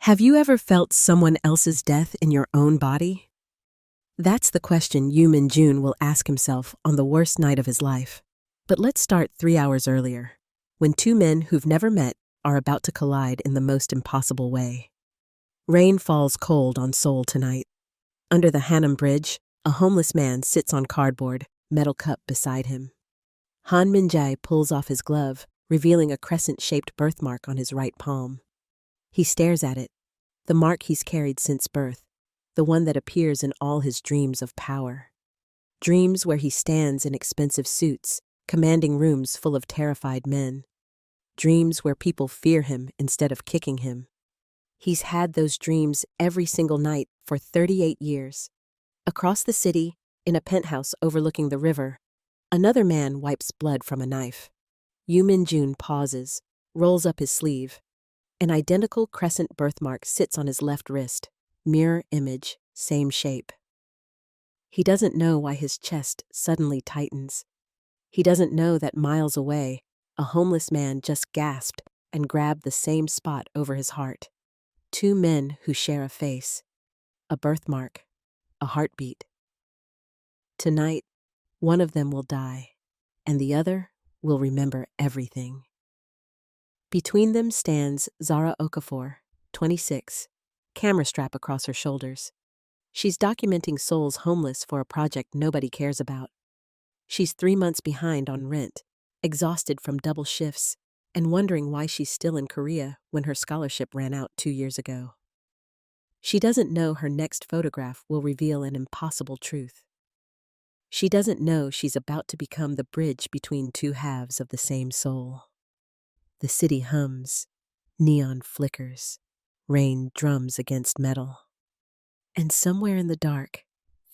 Have you ever felt someone else's death in your own body? That's the question Min-jun will ask himself on the worst night of his life. But let's start 3 hours earlier, when two men who've never met are about to collide in the most impossible way. Rain falls cold on Seoul tonight. Under the Hanam Bridge, a homeless man sits on cardboard, metal cup beside him. Han Min-jae pulls off his glove, revealing a crescent-shaped birthmark on his right palm. He stares at it, the mark he's carried since birth, the one that appears in all his dreams of power. Dreams where he stands in expensive suits, commanding rooms full of terrified men. Dreams where people fear him instead of kicking him. He's had those dreams every single night for 38 years. Across the city, in a penthouse overlooking the river, another man wipes blood from a knife. Min-jun pauses, rolls up his sleeve. An identical crescent birthmark sits on his left wrist, mirror image, same shape. He doesn't know why his chest suddenly tightens. He doesn't know that miles away, a homeless man just gasped and grabbed the same spot over his heart. Two men who share a face, a birthmark, a heartbeat. Tonight, one of them will die, and the other will remember everything. Between them stands Zara Okafor, 26, camera strap across her shoulders. She's documenting Seoul's homeless for a project nobody cares about. She's 3 months behind on rent, exhausted from double shifts, and wondering why she's still in Korea when her scholarship ran out 2 years ago. She doesn't know her next photograph will reveal an impossible truth. She doesn't know she's about to become the bridge between two halves of the same soul. The city hums, neon flickers, rain drums against metal. And somewhere in the dark,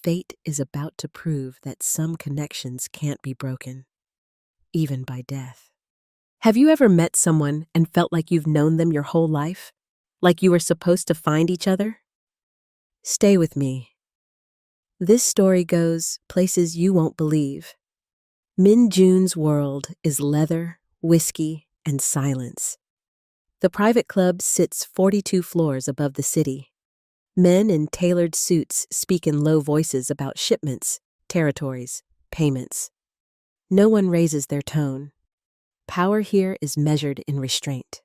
fate is about to prove that some connections can't be broken, even by death. Have you ever met someone and felt like you've known them your whole life? Like you were supposed to find each other? Stay with me. This story goes places you won't believe. Min-jun's world is leather, whiskey, and silence. The private club sits 42 floors above the city. Men in tailored suits speak in low voices about shipments, territories, payments. No one raises their tone. Power here is measured in restraint.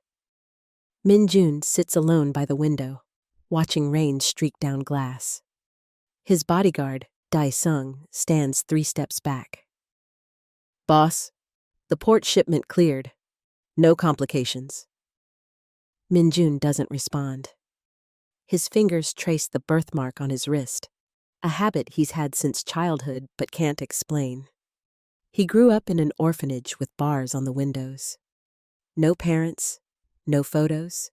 Min-jun sits alone by the window, watching rain streak down glass. His bodyguard, Dae-sung, stands 3 steps back. "Boss, the port shipment cleared. No complications." Min-jun doesn't respond. His fingers trace the birthmark on his wrist, a habit he's had since childhood but can't explain. He grew up in an orphanage with bars on the windows. No parents, no photos,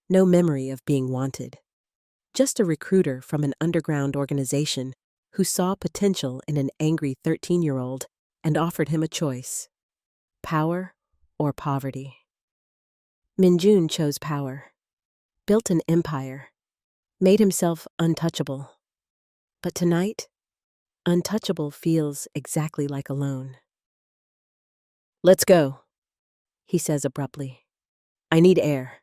no memory of being wanted. Just a recruiter from an underground organization who saw potential in an angry 13-year-old and offered him a choice: power or poverty. Min-jun chose power, built an empire, made himself untouchable. But tonight, untouchable feels exactly like alone. "Let's go," he says abruptly. "I need air."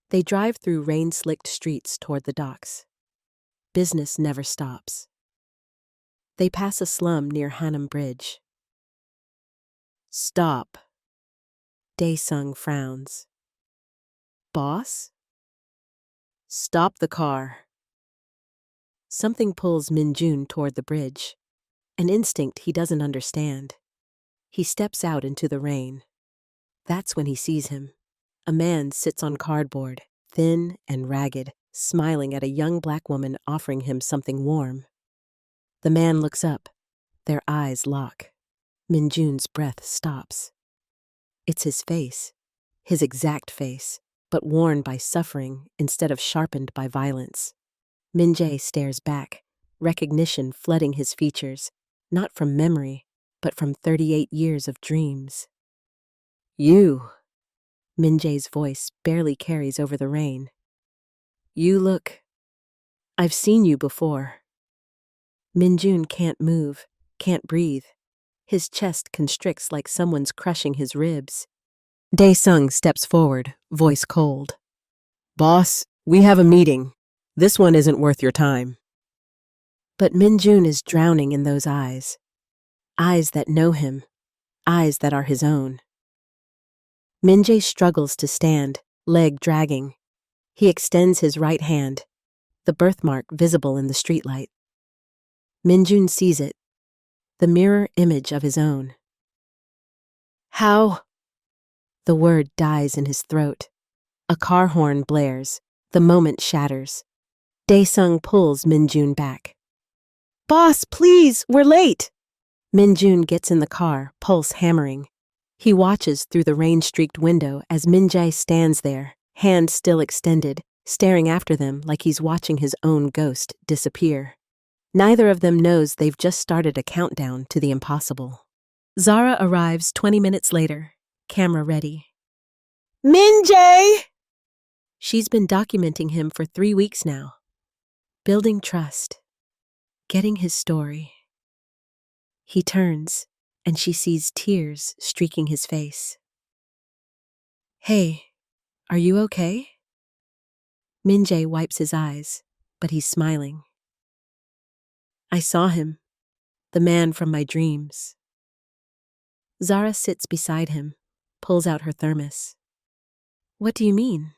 They drive through rain-slicked streets toward the docks. Business never stops. They pass a slum near Hanam Bridge. "Stop." Dae-sung frowns. "Boss?" "Stop the car." Something pulls Min-jun toward the bridge, an instinct he doesn't understand. He steps out into the rain. That's when he sees him. A man sits on cardboard, thin and ragged, smiling at a young black woman offering him something warm. The man looks up. Their eyes lock. Min-jun's breath stops. It's his face, his exact face, but worn by suffering instead of sharpened by violence. Min-jae stares back, recognition flooding his features, not from memory, but from 38 years of dreams. "You," Min-jae's voice barely carries over the rain. "You look... I've seen you before." Min-jun can't move, can't breathe. His chest constricts like someone's crushing his ribs. Dae-sung steps forward, voice cold. "Boss, We have a meeting. This one isn't worth your time. But Min-jun is drowning in those eyes. Eyes that know him. Eyes that are his own. Min-jae struggles to stand, leg dragging. He extends his right hand, the birthmark visible in the streetlight. Min-jun sees it, the mirror image of his own. How? The word dies in his throat. A car horn blares. The moment shatters. Dae-sung pulls Min-jun back. Boss, please, we're late! Min-jun gets in the car, pulse hammering. He watches through the rain-streaked window as Min-jae stands there, hand still extended, staring after them like he's watching his own ghost disappear. Neither of them knows they've just started a countdown to the impossible. Zara arrives 20 minutes later, camera ready. Min-jae! She's been documenting him for 3 weeks now. Building trust. Getting his story. He turns, and she sees tears streaking his face. Hey, are you okay? Min-jae wipes his eyes, but he's smiling. I saw him, the man from my dreams. Zara sits beside him, pulls out her thermos. What do you mean?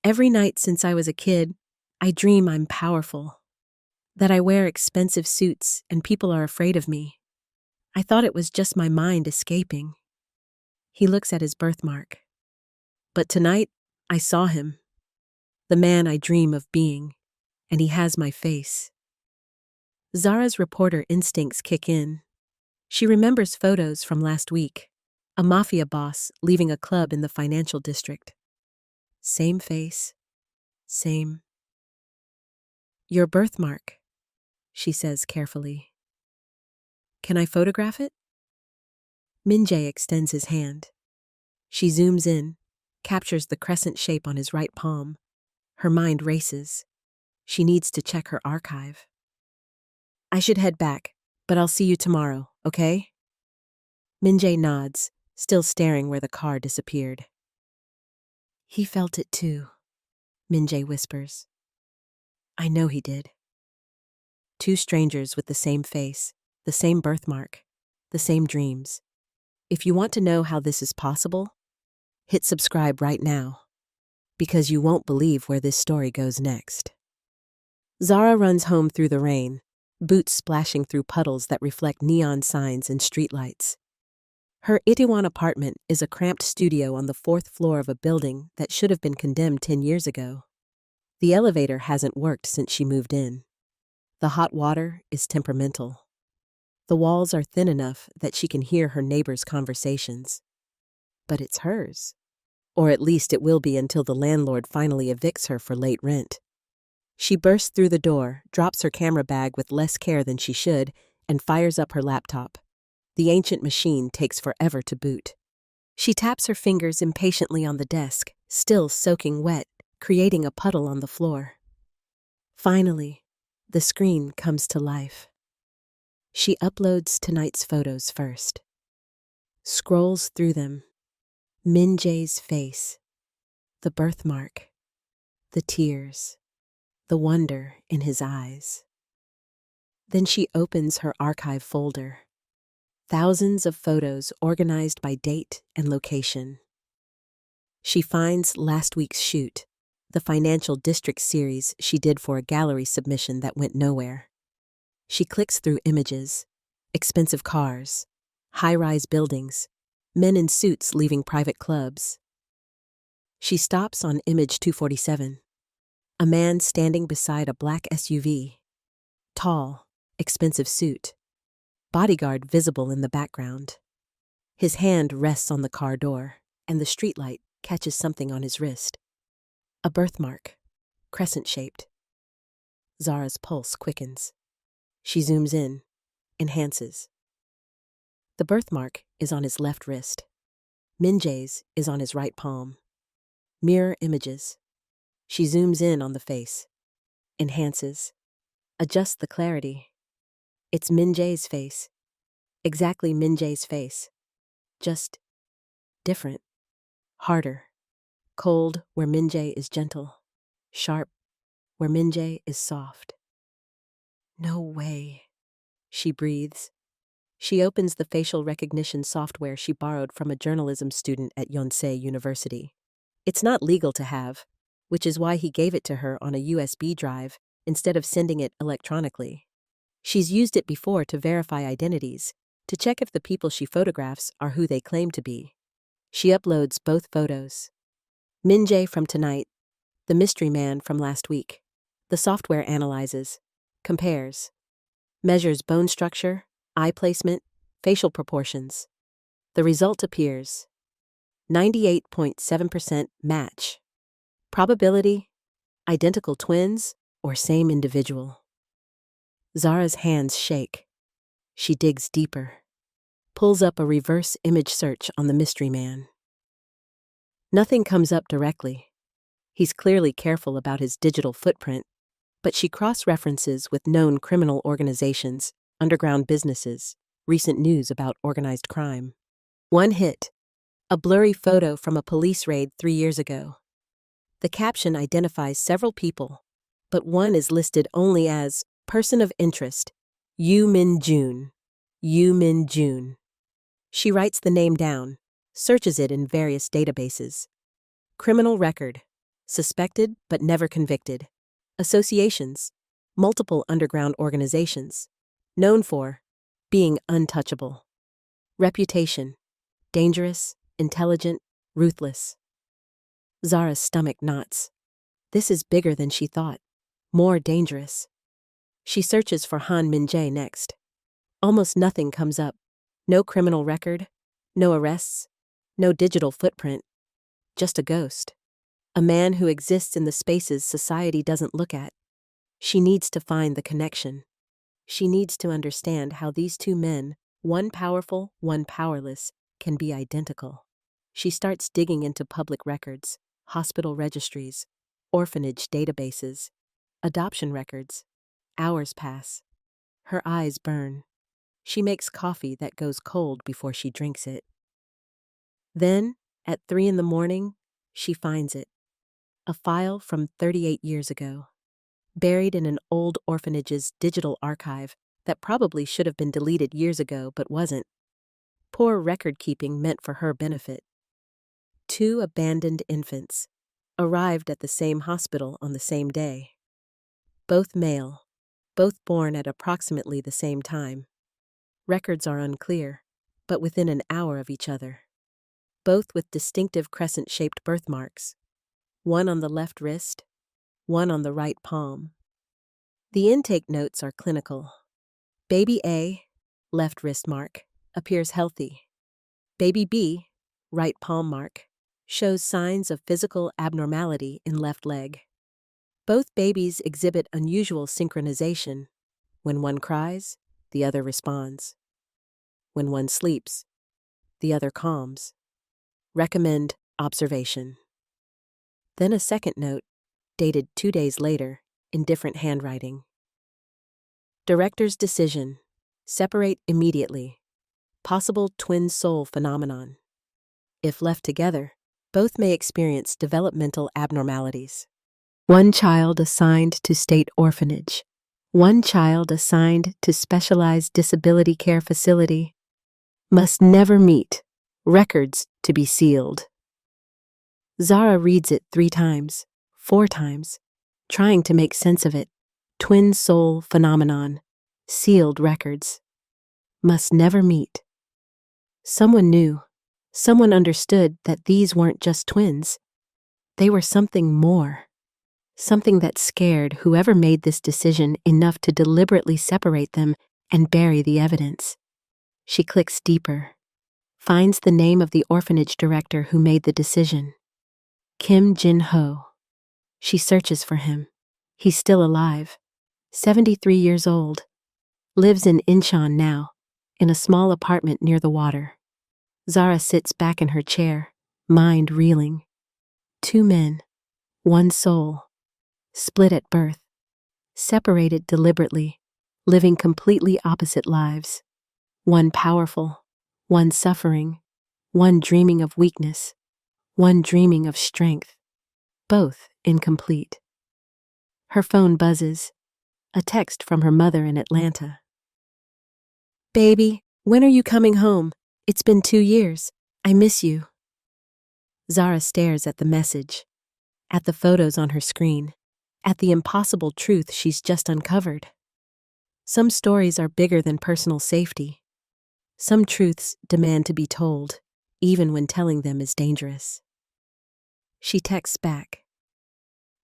Every night since I was a kid, I dream I'm powerful, that I wear expensive suits and people are afraid of me. I thought it was just my mind escaping. He looks at his birthmark. But tonight, I saw him, the man I dream of being, and he has my face. Zara's reporter instincts kick in. She remembers photos from last week, a mafia boss leaving a club in the financial district. Same face, same. Your birthmark, she says carefully. Can I photograph it? Min-jae extends his hand. She zooms in, captures the crescent shape on his right palm. Her mind races. She needs to check her archive. I should head back, but I'll see you tomorrow, okay? Min-jae nods, still staring where the car disappeared. He felt it too, Min-jae whispers. I know he did. Two strangers with the same face, the same birthmark, the same dreams. If you want to know how this is possible, hit subscribe right now, because you won't believe where this story goes next. Zara runs home through the rain, boots splashing through puddles that reflect neon signs and streetlights. Her Itaewon apartment is a cramped studio on the 4th floor of a building that should have been condemned 10 years ago. The elevator hasn't worked since she moved in. The hot water is temperamental. The walls are thin enough that she can hear her neighbors' conversations. But it's hers. Or at least it will be until the landlord finally evicts her for late rent. She bursts through the door, drops her camera bag with less care than she should, and fires up her laptop. The ancient machine takes forever to boot. She taps her fingers impatiently on the desk, still soaking wet, creating a puddle on the floor. Finally, the screen comes to life. She uploads tonight's photos first. Scrolls through them. Min-jae's face. The birthmark. The tears. The wonder in his eyes. Then she opens her archive folder. Thousands of photos organized by date and location. She finds last week's shoot, the financial district series she did for a gallery submission that went nowhere. She clicks through images, expensive cars, high-rise buildings, men in suits leaving private clubs. She stops on image 247, a man standing beside a black SUV, tall, expensive suit. Bodyguard visible in the background. His hand rests on the car door, and the streetlight catches something on his wrist. A birthmark, crescent-shaped. Zara's pulse quickens. She zooms in, enhances. The birthmark is on his left wrist. Min-jae's is on his right palm. Mirror images. She zooms in on the face, enhances, adjusts the clarity. It's Min-jae's face. Exactly Min-jae's face. Just different. Harder. Cold where Minjae is gentle. Sharp where Minjae is soft. No way, she breathes. She opens the facial recognition software she borrowed from a journalism student at Yonsei University. It's not legal to have, which is why he gave it to her on a USB drive instead of sending it electronically. She's used it before to verify identities, to check if the people she photographs are who they claim to be. She uploads both photos. Minjae from tonight, the mystery man from last week. The software analyzes, compares, measures bone structure, eye placement, facial proportions. The result appears. 98.7% match. Probability, identical twins or same individual. Zara's hands shake. She digs deeper, pulls up a reverse image search on the mystery man. Nothing comes up directly. He's clearly careful about his digital footprint, but she cross-references with known criminal organizations, underground businesses, recent news about organized crime. One hit, a blurry photo from a police raid 3 years ago. The caption identifies several people, but one is listed only as person of interest, Yu Min Jun. Yu Min Jun. She writes the name down, searches it in various databases. Criminal record, suspected but never convicted. Associations, multiple underground organizations, known for being untouchable. Reputation, dangerous, intelligent, ruthless. Zara's stomach knots. This is bigger than she thought, more dangerous. She searches for Han Minjae next. Almost nothing comes up. No criminal record, no arrests, no digital footprint. Just a ghost. A man who exists in the spaces society doesn't look at. She needs to find the connection. She needs to understand how these two men, one powerful, one powerless, can be identical. She starts digging into public records, hospital registries, orphanage databases, adoption records. Hours pass. Her eyes burn. She makes coffee that goes cold before she drinks it. Then, at 3 a.m, she finds it. A file from 38 years ago, buried in an old orphanage's digital archive that probably should have been deleted years ago but wasn't. Poor record-keeping meant for her benefit. 2 abandoned infants, arrived at the same hospital on the same day. Both male, both born at approximately the same time. Records are unclear, but within an hour of each other. Both with distinctive crescent-shaped birthmarks. One on the left wrist, one on the right palm. The intake notes are clinical. Baby A, left wrist mark, appears healthy. Baby B, right palm mark, shows signs of physical abnormality in left leg. Both babies exhibit unusual synchronization. When one cries, the other responds. When one sleeps, the other calms. Recommend observation. Then a second note, dated 2 days later, in different handwriting. Director's decision. Separate immediately. Possible twin soul phenomenon. If left together, both may experience developmental abnormalities. One child assigned to state orphanage. One child assigned to specialized disability care facility. Must never meet. Records to be sealed. Zara reads it 3 times, 4 times, trying to make sense of it. Twin soul phenomenon. Sealed records. Must never meet. Someone knew. Someone understood that these weren't just twins. They were something more. Something that scared whoever made this decision enough to deliberately separate them and bury the evidence. She clicks deeper. Finds the name of the orphanage director who made the decision. Kim Jin-ho. She searches for him. He's still alive. 73 years old. Lives in Incheon now, in a small apartment near the water. Zara sits back in her chair, mind reeling. 2 men, 1 soul. Split at birth. Separated deliberately, living completely opposite lives. One powerful, one suffering, one dreaming of weakness. one dreaming of strength, both incomplete. Her phone buzzes, a text from her mother in Atlanta. "Baby, when are you coming home? It's been 2 years. I miss you." Zara stares at the message, at the photos on her screen, at the impossible truth she's just uncovered. Some stories are bigger than personal safety. Some truths demand to be told, even when telling them is dangerous. She texts back.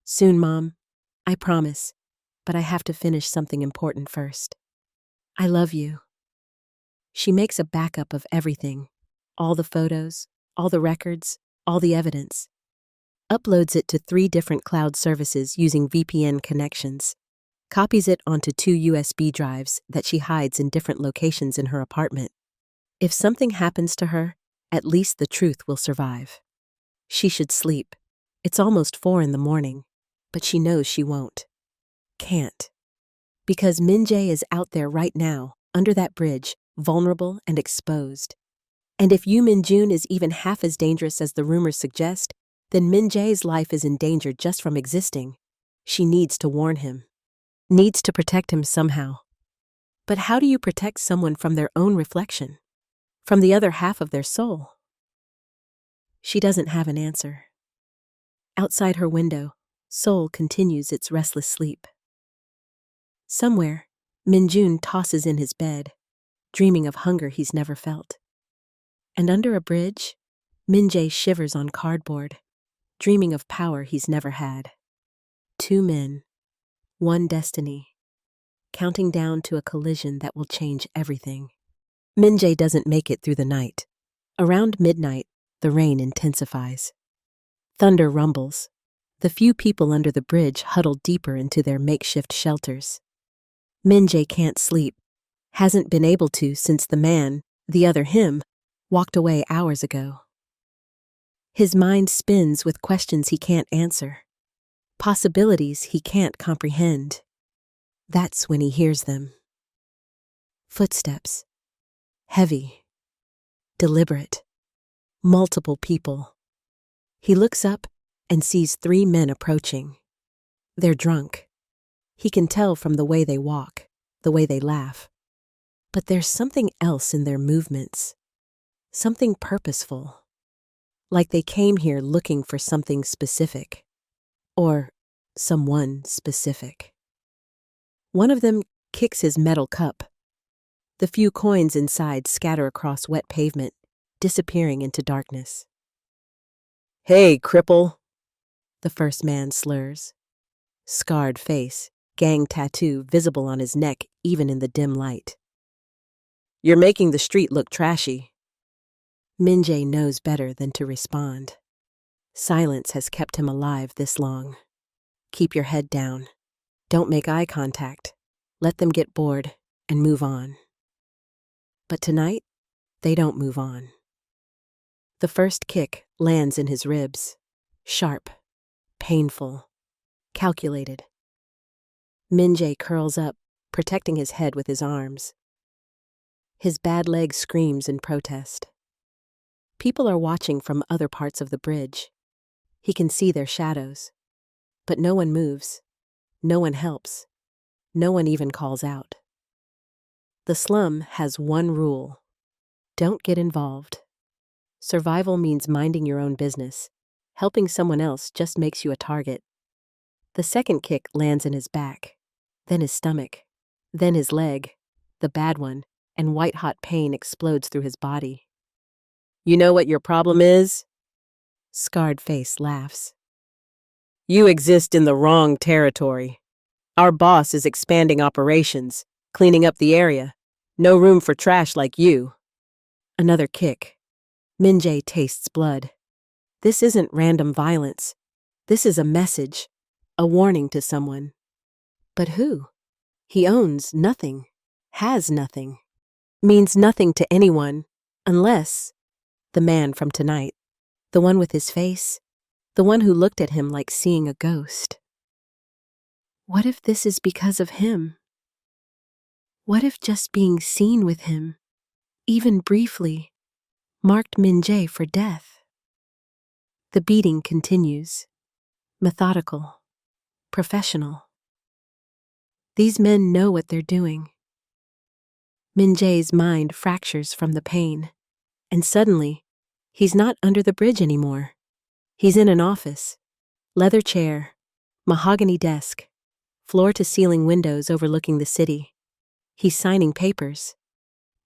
"Soon, Mom. I promise, but I have to finish something important first. I love you." She makes a backup of everything, all the photos, all the records, all the evidence. Uploads it to 3 different cloud services using VPN connections. Copies it onto 2 USB drives that she hides in different locations in her apartment. If something happens to her, at least the truth will survive. She should sleep. It's almost 4 in the morning, but she knows she won't. Can't. Because Min Jae is out there right now, under that bridge, vulnerable and exposed. And if Yoo Min-jun is even half as dangerous as the rumors suggest, then Min Jae's life is in danger just from existing. She needs to warn him. Needs to protect him somehow. But how do you protect someone from their own reflection? From the other half of their soul? She doesn't have an answer. Outside her window, Seoul continues its restless sleep. Somewhere, Min-jun tosses in his bed, dreaming of hunger he's never felt. And under a bridge, Min Jae shivers on cardboard, dreaming of power he's never had. 2 men, 1 destiny, counting down to a collision that will change everything. Min Jae doesn't make it through the night. Around midnight, the rain intensifies. Thunder rumbles. The few people under the bridge huddle deeper into their makeshift shelters. Min Jae can't sleep, hasn't been able to since the man, the other him, walked away hours ago. His mind spins with questions he can't answer, possibilities he can't comprehend. That's when he hears them. Footsteps. Heavy. Deliberate. Multiple people. He looks up and sees 3 men approaching. They're drunk. He can tell from the way they walk, the way they laugh. But there's something else in their movements. Something purposeful. Like they came here looking for something specific. Or someone specific. One of them kicks his metal cup. The few coins inside scatter across wet pavement, disappearing into darkness. "Hey, cripple," the first man slurs. Scarred face, gang tattoo visible on his neck even in the dim light. "You're making the street look trashy." Min Jae knows better than to respond. Silence has kept him alive this long. Keep your head down. Don't make eye contact. Let them get bored and move on. But tonight, they don't move on. The first kick lands in his ribs. Sharp, painful, calculated. Min Jae curls up, protecting his head with his arms. His bad leg screams in protest. People are watching from other parts of the bridge. He can see their shadows. But no one moves. No one helps. No one even calls out. The slum has one rule. Don't get involved. Survival means minding your own business. Helping someone else just makes you a target. The second kick lands in his back, then his stomach, then his leg, the bad one, and white-hot pain explodes through his body. "You know what your problem is?" Scarred face laughs. "You exist in the wrong territory. Our boss is expanding operations, cleaning up the area. No room for trash like you." Another kick. Min Jae tastes blood. This isn't random violence. This is a message, a warning to someone. But who? He owns nothing, has nothing, means nothing to anyone, unless the man from tonight, the one with his face, the one who looked at him like seeing a ghost. What if this is because of him? What if just being seen with him, even briefly, marked Min Jae for death? The beating continues. Methodical. Professional. These men know what they're doing. Min Jae's mind fractures from the pain. And suddenly, he's not under the bridge anymore. He's in an office. Leather chair. Mahogany desk. Floor-to-ceiling windows overlooking the city. He's signing papers.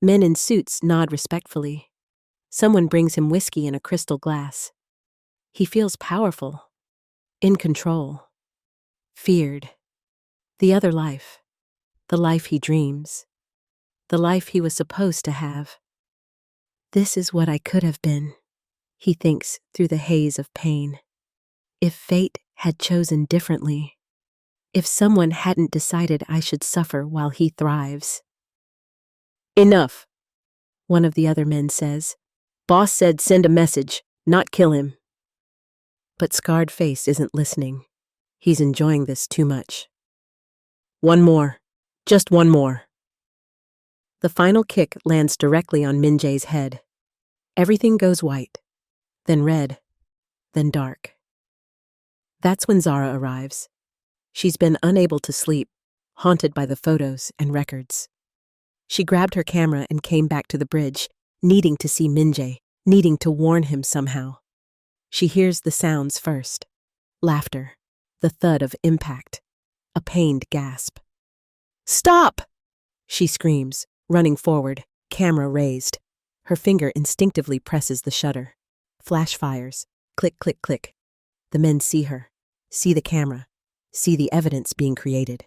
Men in suits nod respectfully. Someone brings him whiskey in a crystal glass. He feels powerful. In control. Feared. The other life. The life he dreams. The life he was supposed to have. This is what I could have been, he thinks through the haze of pain. If fate had chosen differently. If someone hadn't decided I should suffer while he thrives. Enough, one of the other men says. Boss said send a message, not kill him. But Scarred Face isn't listening. He's enjoying this too much. One more. Just one more. The final kick lands directly on Min Jae's head. Everything goes white, then red, then dark. That's when Zara arrives. She's been unable to sleep, haunted by the photos and records. She grabbed her camera and came back to the bridge, needing to see Min Jae, needing to warn him somehow. She hears the sounds first. Laughter, the thud of impact, a pained gasp. Stop! She screams, running forward, camera raised. Her finger instinctively presses the shutter. Flash fires. Click, click, click. The men see her, see the camera, see the evidence being created.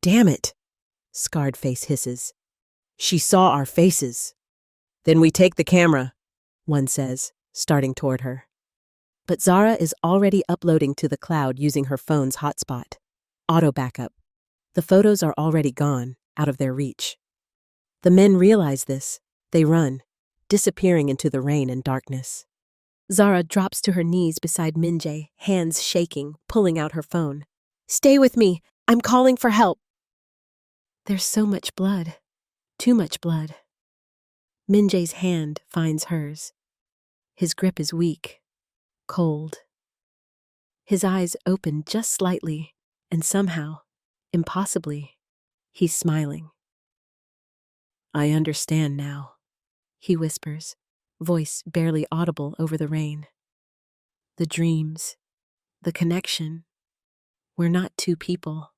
Damn it! Scarred Face hisses. She saw our faces. Then we take the camera, one says, starting toward her. But Zara is already uploading to the cloud using her phone's hotspot. Auto backup. The photos are already gone, out of their reach. The men realize this. They run, disappearing into the rain and darkness. Zara drops to her knees beside Min Jae, hands shaking, pulling out her phone. Stay with me. I'm calling for help. There's so much blood. Too much blood. Min Jae's hand finds hers. His grip is weak, cold. His eyes open just slightly, and somehow, impossibly, he's smiling. I understand now, he whispers, voice barely audible over the rain. The dreams, the connection. We're not two people.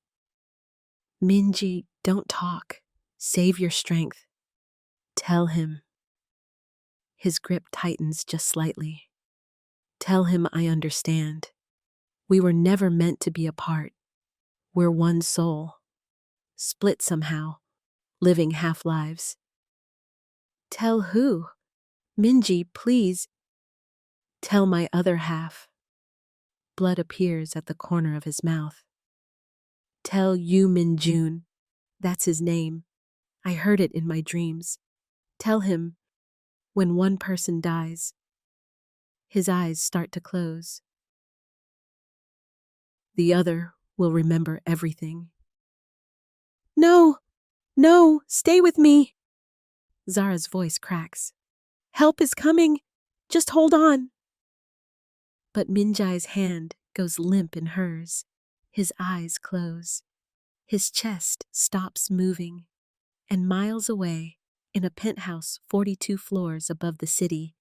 Minji, don't talk. Save your strength. Tell him. His grip tightens just slightly. Tell him I understand. We were never meant to be apart. We're one soul. Split somehow, living half-lives. Tell who? Minji, please. Tell my other half. Blood appears at the corner of his mouth. Tell Yu Min-jun. That's his name. I heard it in my dreams. Tell him, when one person dies, his eyes start to close. The other will remember everything. No, no, stay with me. Zara's voice cracks. Help is coming. Just hold on. But Min Jae's hand goes limp in hers. His eyes close. His chest stops moving. And miles away, in a penthouse 42 floors above the city,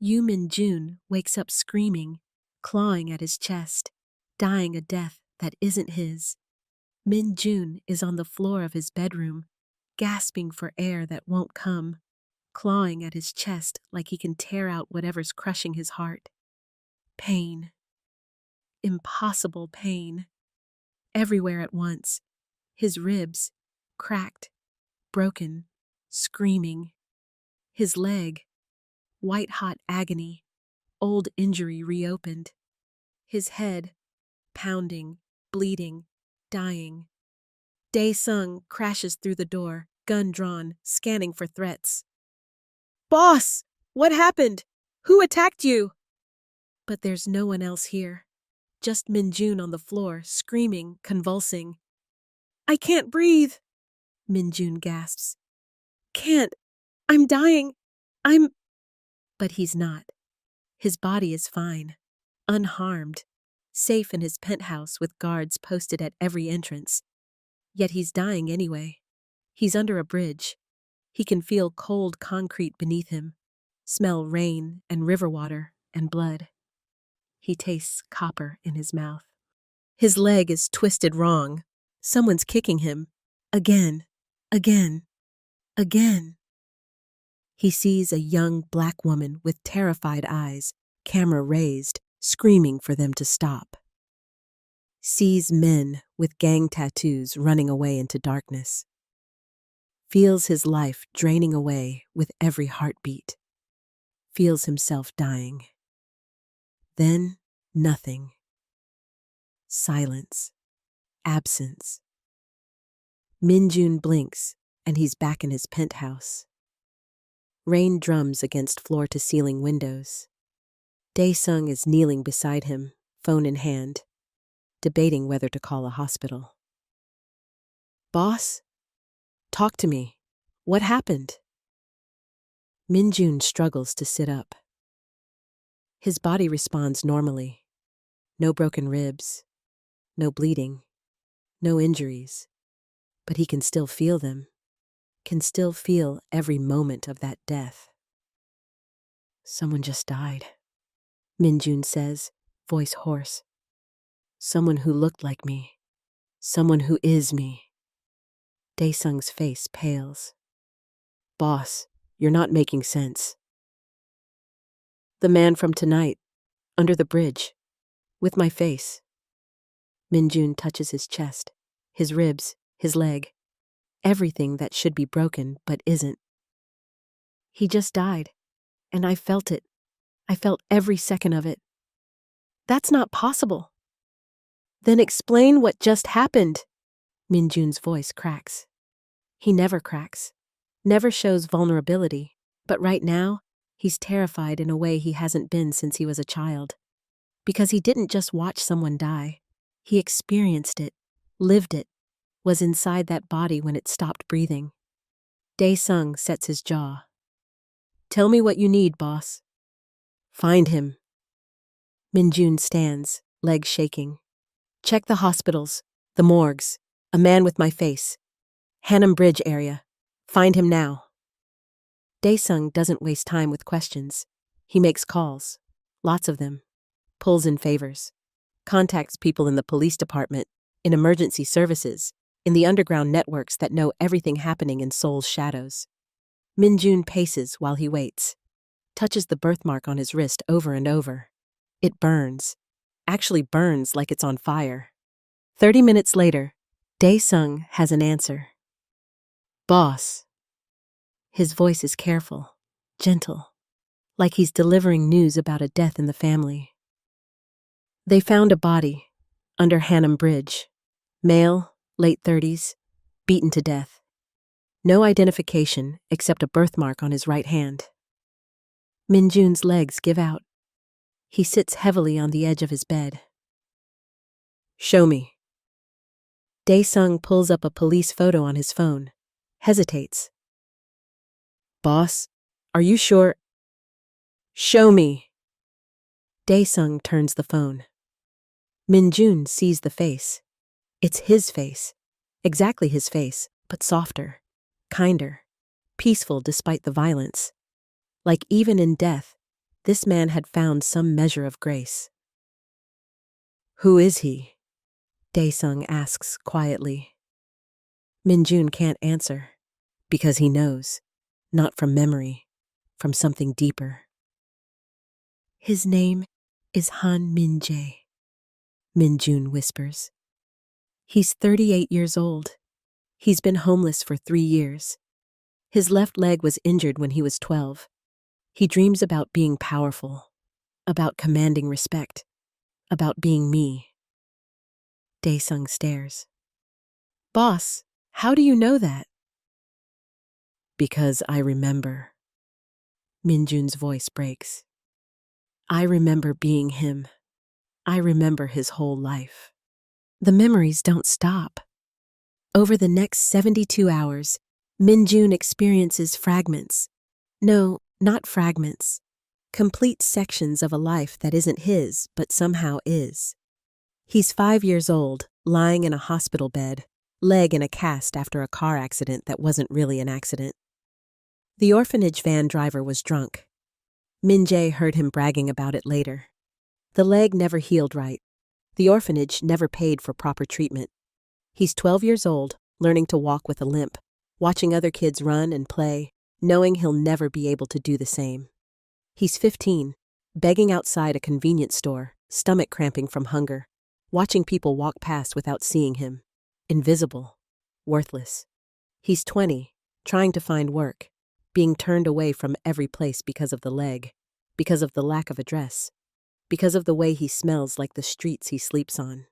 Yu Min-jun wakes up screaming, clawing at his chest, dying a death that isn't his. Min-jun is on the floor of his bedroom, gasping for air that won't come, clawing at his chest like he can tear out whatever's crushing his heart. Pain. Impossible pain. Everywhere at once. His ribs, cracked, broken, screaming. His leg, white-hot agony, old injury reopened. His head, pounding, bleeding, dying. Dae-sung crashes through the door, gun drawn, scanning for threats. Boss! What happened? Who attacked you? But there's no one else here. Just Min-jun on the floor, screaming, convulsing. I can't breathe, Min-jun gasps. Can't. I'm dying. But he's not. His body is fine, unharmed, safe in his penthouse with guards posted at every entrance. Yet he's dying anyway. He's under a bridge. He can feel cold concrete beneath him, smell rain and river water and blood. He tastes copper in his mouth. His leg is twisted wrong. Someone's kicking him. Again, again, again. He sees a young black woman with terrified eyes, camera raised, screaming for them to stop. Sees men with gang tattoos running away into darkness. Feels his life draining away with every heartbeat. Feels himself dying. Then, nothing. Silence. Absence. Min-jun blinks, and he's back in his penthouse. Rain drums against floor-to-ceiling windows. Dae-sung is kneeling beside him, phone in hand, debating whether to call a hospital. "Boss? Talk to me. What happened?" Min-jun struggles to sit up. His body responds normally. No broken ribs, no bleeding, no injuries. But he can still feel them, can still feel every moment of that death. "Someone just died," Min-jun says, voice hoarse. "Someone who looked like me. Someone who is me." Dae-sung's face pales. "Boss, you're not making sense." "The man from tonight, under the bridge, with my face." Min-jun touches his chest, his ribs, his leg, everything that should be broken but isn't. "He just died, and I felt it. I felt every second of it." "That's not possible." "Then explain what just happened." Min-jun's voice cracks. He never cracks, never shows vulnerability, but right now, he's terrified in a way he hasn't been since he was a child. Because he didn't just watch someone die. He experienced it, lived it, was inside that body when it stopped breathing. Dae-sung sets his jaw. "Tell me what you need, boss." "Find him." Min-jun stands, legs shaking. "Check the hospitals, the morgues, a man with my face. Hannam Bridge area. Find him now." Dae-sung doesn't waste time with questions. He makes calls, lots of them, pulls in favors, contacts people in the police department, in emergency services, in the underground networks that know everything happening in Seoul's shadows. Min-jun paces while he waits, touches the birthmark on his wrist over and over. It burns, actually burns like it's on fire. 30 minutes later, Dae-sung has an answer. "Boss." His voice is careful, gentle, like he's delivering news about a death in the family. "They found a body under Hannam Bridge. Male, late 30s, beaten to death. No identification except a birthmark on his right hand." Min-jun's legs give out. He sits heavily on the edge of his bed. "Show me." Dae-sung pulls up a police photo on his phone, hesitates. "Boss, are you sure?" "Show me." Dae-sung turns the phone. Min-jun sees the face. It's his face, exactly his face, but softer, kinder, peaceful despite the violence. Like even in death, this man had found some measure of grace. "Who is he?" Dae-sung asks quietly. Min-jun can't answer, because he knows, not from memory, from something deeper. "His name is Han Min-jae," Min-jun whispers. "He's 38 years old. He's been homeless for 3 years. His left leg was injured when he was 12. He dreams about being powerful, about commanding respect, about being me." Dae-sung stares. "Boss, how do you know that?" "Because I remember." Min-jun's voice breaks. "I remember being him. I remember his whole life." The memories don't stop. Over the next 72 hours, Min-jun experiences fragments. No, not fragments. complete sections of a life that isn't his but somehow is. He's 5 years old, lying in a hospital bed, leg in a cast after a car accident that wasn't really an accident. The orphanage van driver was drunk. Min-jae heard him bragging about it later. The leg never healed right. The orphanage never paid for proper treatment. He's 12 years old, learning to walk with a limp, watching other kids run and play, knowing he'll never be able to do the same. He's 15, begging outside a convenience store, stomach cramping from hunger, watching people walk past without seeing him. Invisible. Worthless. He's 20, trying to find work, being turned away from every place because of the leg, because of the lack of address, because of the way he smells like the streets he sleeps on.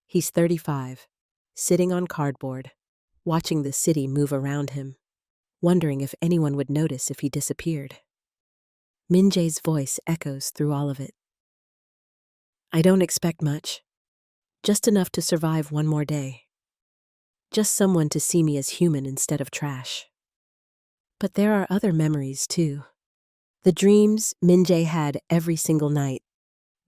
He's 35, sitting on cardboard, watching the city move around him, wondering if anyone would notice if he disappeared. Min-jae's voice echoes through all of it. I don't expect much. Just enough to survive one more day. Just someone to see me as human instead of trash. But there are other memories, too. The dreams Min-jae had every single night.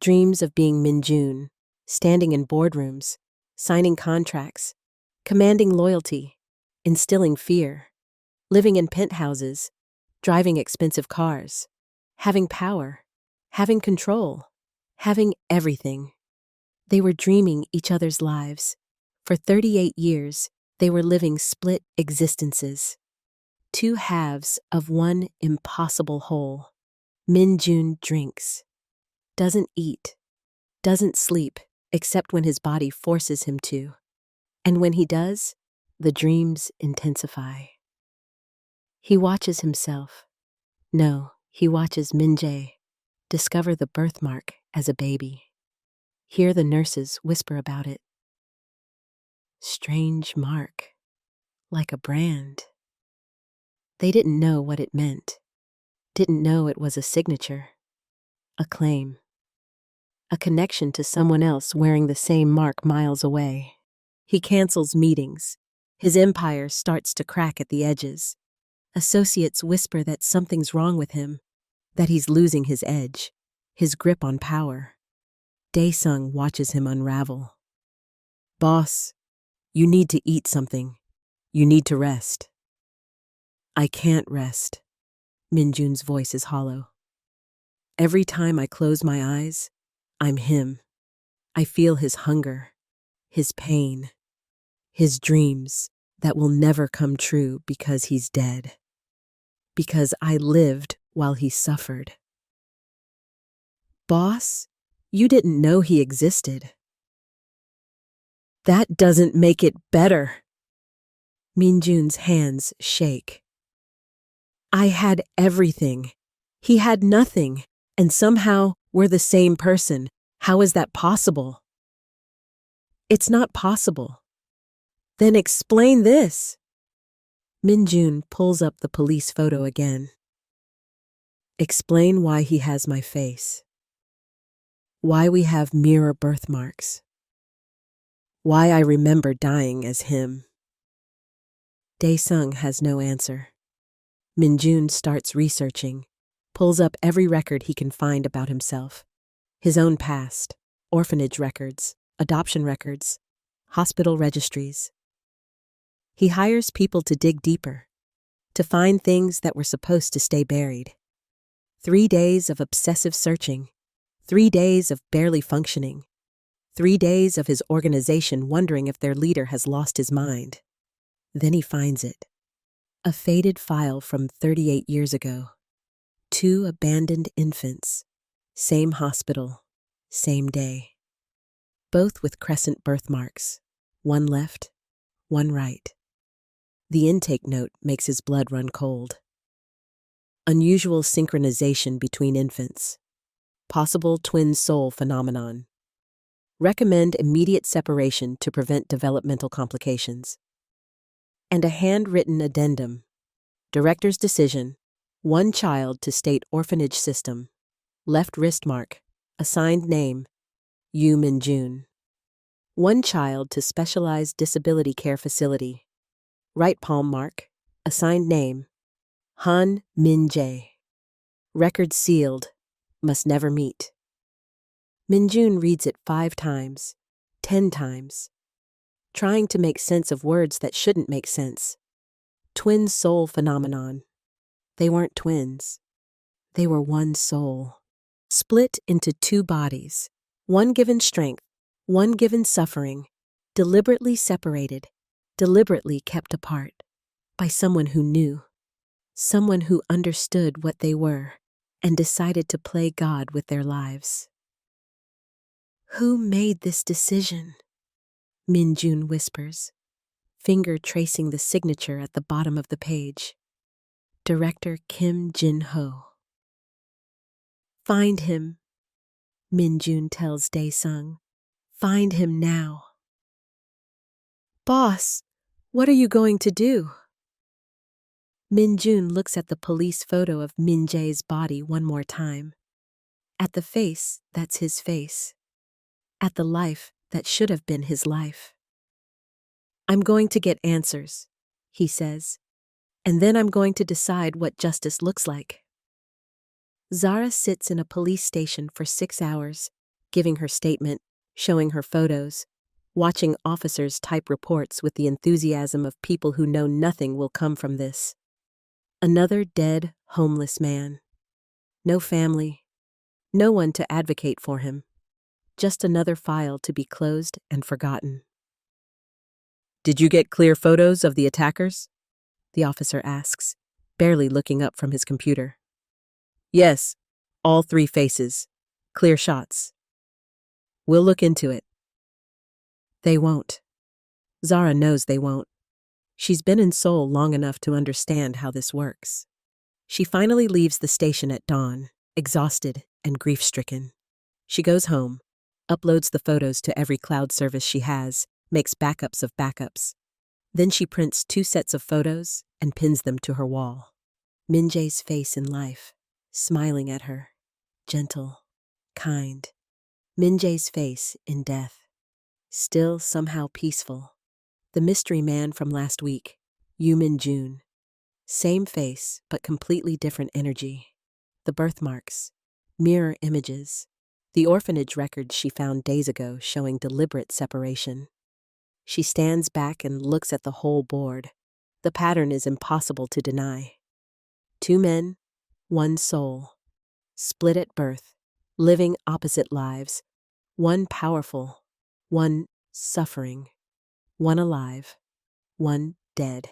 Dreams of being Min-jun, standing in boardrooms, signing contracts, commanding loyalty, instilling fear, living in penthouses, driving expensive cars, having power, having control, having everything. They were dreaming each other's lives. For 38 years, they were living split existences. Two halves of one impossible whole. Min-jun drinks, doesn't eat, doesn't sleep except when his body forces him to. And when he does, the dreams intensify. He watches himself. No, he watches Min-jae discover the birthmark as a baby. Hear the nurses whisper about it. Strange mark, like a brand. They didn't know what it meant, didn't know it was a signature, a claim, a connection to someone else wearing the same mark miles away. He cancels meetings. His empire starts to crack at the edges. Associates whisper that something's wrong with him, that he's losing his edge, his grip on power. Dae-sung watches him unravel. Boss, you need to eat something. You need to rest. I can't rest. Min-jun's voice is hollow. Every time I close my eyes, I'm him. I feel his hunger, his pain, his dreams that will never come true because he's dead. Because I lived while he suffered. Boss, you didn't know he existed. That doesn't make it better. Min-jun's hands shake. I had everything. He had nothing, and somehow we're the same person. How is that possible? It's not possible. Then explain this. Min-jun pulls up the police photo again. Explain why he has my face. Why we have mirror birthmarks. Why I remember dying as him. Dae-sung has no answer. Min-jun starts researching, pulls up every record he can find about himself. His own past, orphanage records, adoption records, hospital registries. He hires people to dig deeper, to find things that were supposed to stay buried. 3 days of obsessive searching, 3 days of barely functioning, 3 days of his organization wondering if their leader has lost his mind. Then he finds it. A faded file from 38 years ago. 2 abandoned infants. Same hospital, same day. Both with crescent birthmarks. One left, one right. The intake note makes his blood run cold. Unusual synchronization between infants. Possible twin soul phenomenon. Recommend immediate separation to prevent developmental complications. And a handwritten addendum. Director's decision. 1 child to state orphanage system. Left wrist mark. Assigned name. Yu Min-jun. 1 child to specialized disability care facility. Right palm mark. Assigned name. Han Min-jae. Record sealed. must never meet. Minjun reads it 5 times, 10 times, trying to make sense of words that shouldn't make sense. Twin soul phenomenon. They weren't twins. They were one soul, split into 2 bodies, one given strength, one given suffering, deliberately separated, deliberately kept apart, by someone who knew, someone who understood what they were, and decided to play God with their lives. Who made this decision? Minjun whispers, finger tracing the signature at the bottom of the page. Director Kim Jin-ho. Find him, Minjun tells Dae-sung. Find him now. Boss, what are you going to do? Minjun looks at the police photo of Min Jae's body one more time. At the face that's his face. At the life that should have been his life. I'm going to get answers, he says, and then I'm going to decide what justice looks like. Zara sits in a police station for 6 hours, giving her statement, showing her photos, watching officers type reports with the enthusiasm of people who know nothing will come from this. Another dead, homeless man. No family. No one to advocate for him. Just another file to be closed and forgotten. Did you get clear photos of the attackers? The officer asks, barely looking up from his computer. Yes, all 3 faces. Clear shots. We'll look into it. They won't. Zara knows they won't. She's been in Seoul long enough to understand how this works. She finally leaves the station at dawn, exhausted and grief-stricken. She goes home, uploads the photos to every cloud service she has, makes backups of backups. Then she prints 2 sets of photos and pins them to her wall. Min Jae's face in life, smiling at her, gentle, kind. Min Jae's face in death, still somehow peaceful. The mystery man from last week, Yoo Min-jun. Same face, but completely different energy. The birthmarks, mirror images. The orphanage records she found days ago showing deliberate separation. She stands back and looks at the whole board. The pattern is impossible to deny. 2 men, 1 soul. Split at birth, living opposite lives. One powerful, one suffering. One alive, one dead.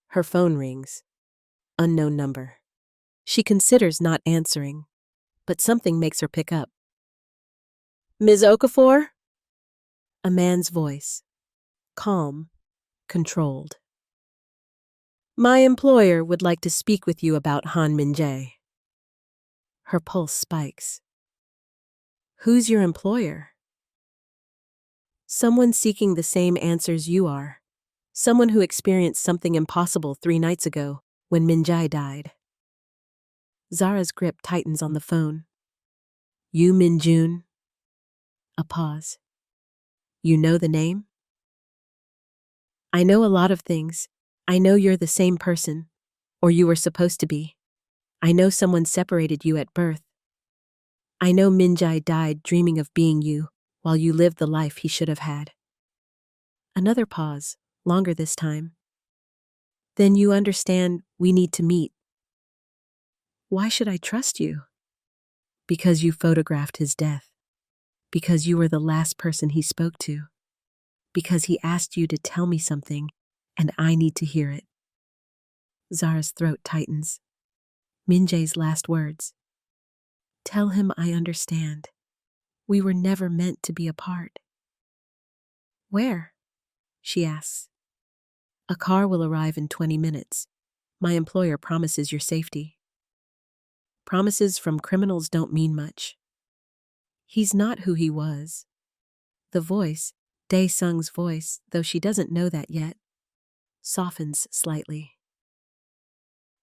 Her phone rings. Unknown number. She considers not answering, but something makes her pick up. Ms. Okafor? A man's voice. Calm, controlled. My employer would like to speak with you about Han Min-jae. Her pulse spikes. Who's your employer? Someone seeking the same answers you are. Someone who experienced something impossible 3 nights ago when Min Jae died. Zara's grip tightens on the phone. You Min-jun? A pause. You know the name? I know a lot of things. I know you're the same person, or you were supposed to be. I know someone separated you at birth. I know Min Jae died dreaming of being you, while you lived the life he should have had. Another pause, longer this time. Then you understand we need to meet. Why should I trust you? Because you photographed his death. Because you were the last person he spoke to. Because he asked you to tell me something, and I need to hear it. Zara's throat tightens. Min Jae's last words. Tell him I understand. We were never meant to be apart. Where? She asks. A car will arrive in 20 minutes. My employer promises your safety. Promises from criminals don't mean much. He's not who he was. The voice, Dae-sung's voice, though she doesn't know that yet, softens slightly.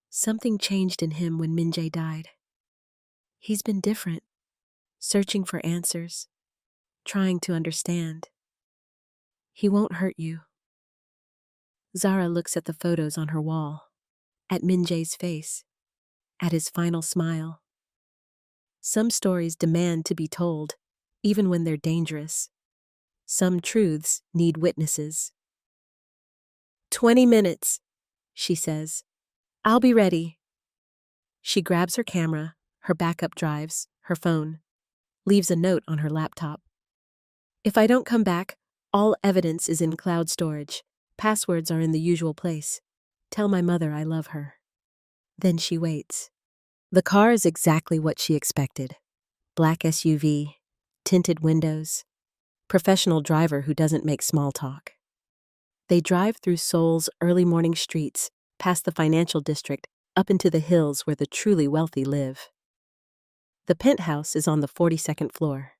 Something changed in him when Min Jae died. He's been different, searching for answers, trying to understand. He won't hurt you. Zara looks at the photos on her wall, at Min Jae's face, at his final smile. Some stories demand to be told, even when they're dangerous. Some truths need witnesses. 20 minutes, she says. I'll be ready. She grabs her camera, her backup drives, her phone, leaves a note on her laptop. If I don't come back, all evidence is in cloud storage. Passwords are in the usual place. Tell my mother I love her. Then she waits. The car is exactly what she expected. Black SUV, tinted windows, professional driver who doesn't make small talk. They drive through Seoul's early morning streets, past the financial district, up into the hills where the truly wealthy live. The penthouse is on the 42nd floor.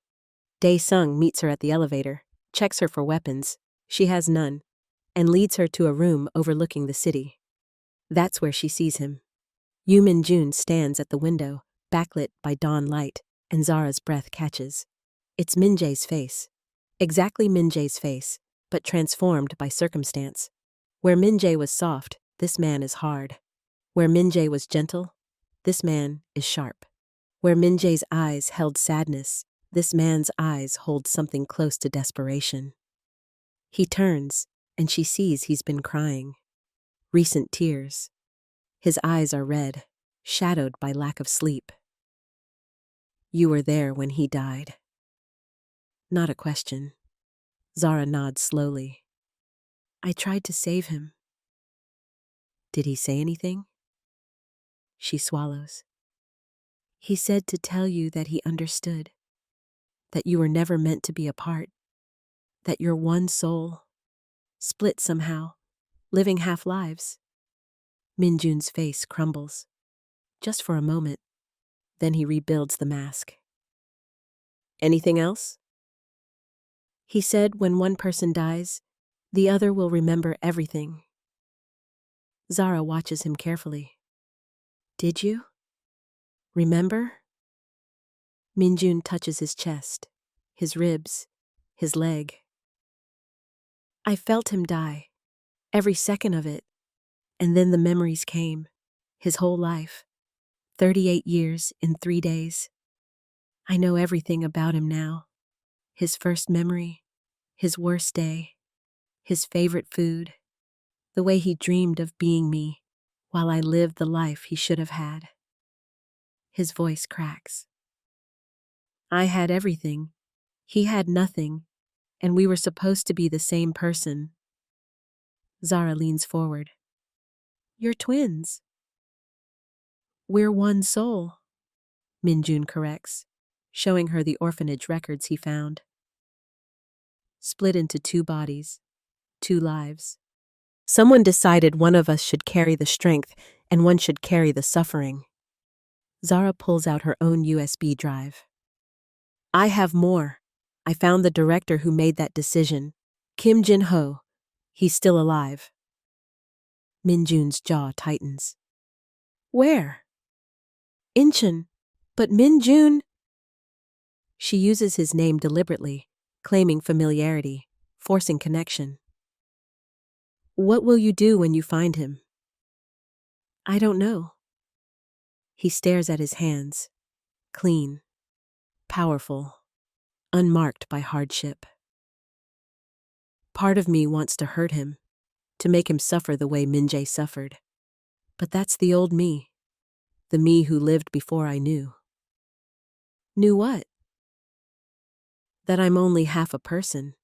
Dae-sung meets her at the elevator, checks her for weapons, she has none, and leads her to a room overlooking the city. That's where she sees him. Yoo Min-jun stands at the window, backlit by dawn light, and Zara's breath catches. It's Min-jae's face. Exactly Min-jae's face, but transformed by circumstance. Where Min-jae was soft, this man is hard. Where Min-jae was gentle, this man is sharp. Where Min-jae's eyes held sadness, this man's eyes hold something close to desperation. He turns, and she sees he's been crying. Recent tears. His eyes are red, shadowed by lack of sleep. You were there when he died. Not a question. Zara nods slowly. I tried to save him. Did he say anything? She swallows. He said to tell you that he understood, that you were never meant to be apart, that you're one soul, split somehow, living half lives. Min-jun's face crumbles, just for a moment. Then he rebuilds the mask. Anything else? He said when one person dies, the other will remember everything. Zara watches him carefully. Did you? Remember? Min-jun touches his chest, his ribs, his leg. I felt him die, every second of it, and then the memories came, his whole life, 38 years in 3 days. I know everything about him now. His first memory, his worst day, his favorite food, the way he dreamed of being me while I lived the life he should have had. His voice cracks. I had everything, he had nothing, and we were supposed to be the same person. Zara leans forward. You're twins. We're one soul, Min-jun corrects, showing her the orphanage records he found. Split into 2 bodies, 2 lives. Someone decided one of us should carry the strength and one should carry the suffering. Zara pulls out her own USB drive. I have more. I found the director who made that decision, Kim Jin-ho. He's still alive. Min-jun's jaw tightens. Where? Incheon. But Min-jun... She uses his name deliberately, claiming familiarity, forcing connection. What will you do when you find him? I don't know. He stares at his hands, clean, powerful, unmarked by hardship. Part of me wants to hurt him, to make him suffer the way Min-jae suffered. But that's the old me, the me who lived before I knew. Knew what? That I'm only half a person,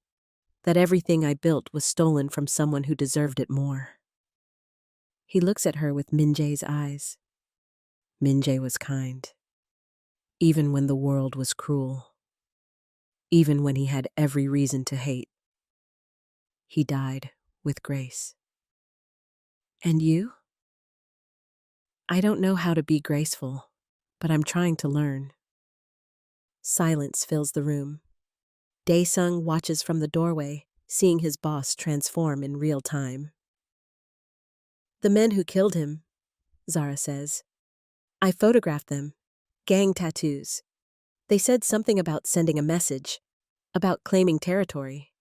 that everything I built was stolen from someone who deserved it more. He looks at her with Min-jae's eyes. Min-jae was kind, even when the world was cruel, even when he had every reason to hate. He died with grace. And you? I don't know how to be graceful, but I'm trying to learn. Silence fills the room. Dae-sung watches from the doorway, seeing his boss transform in real time. The men who killed him, Zara says. I photographed them. Gang tattoos. They said something about sending a message, about claiming territory.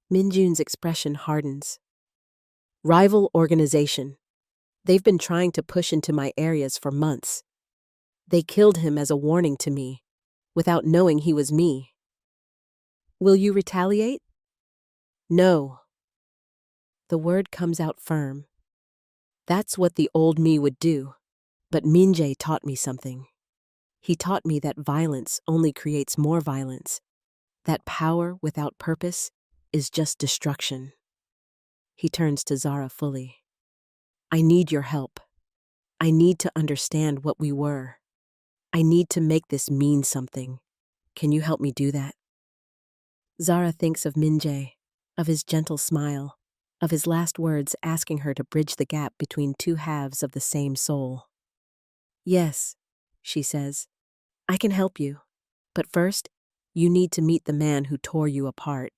Min-jun's expression hardens. Rival organization. They've been trying to push into my areas for months. They killed him as a warning to me, without knowing he was me. Will you retaliate? No. The word comes out firm. That's what the old me would do. But Minjae taught me something. He taught me that violence only creates more violence, that power without purpose is just destruction. He turns to Zara fully. I need your help. I need to understand what we were. I need to make this mean something. Can you help me do that? Zara thinks of Minjae, of his gentle smile, of his last words asking her to bridge the gap between two halves of the same soul. Yes, she says, I can help you. But first, you need to meet the man who tore you apart.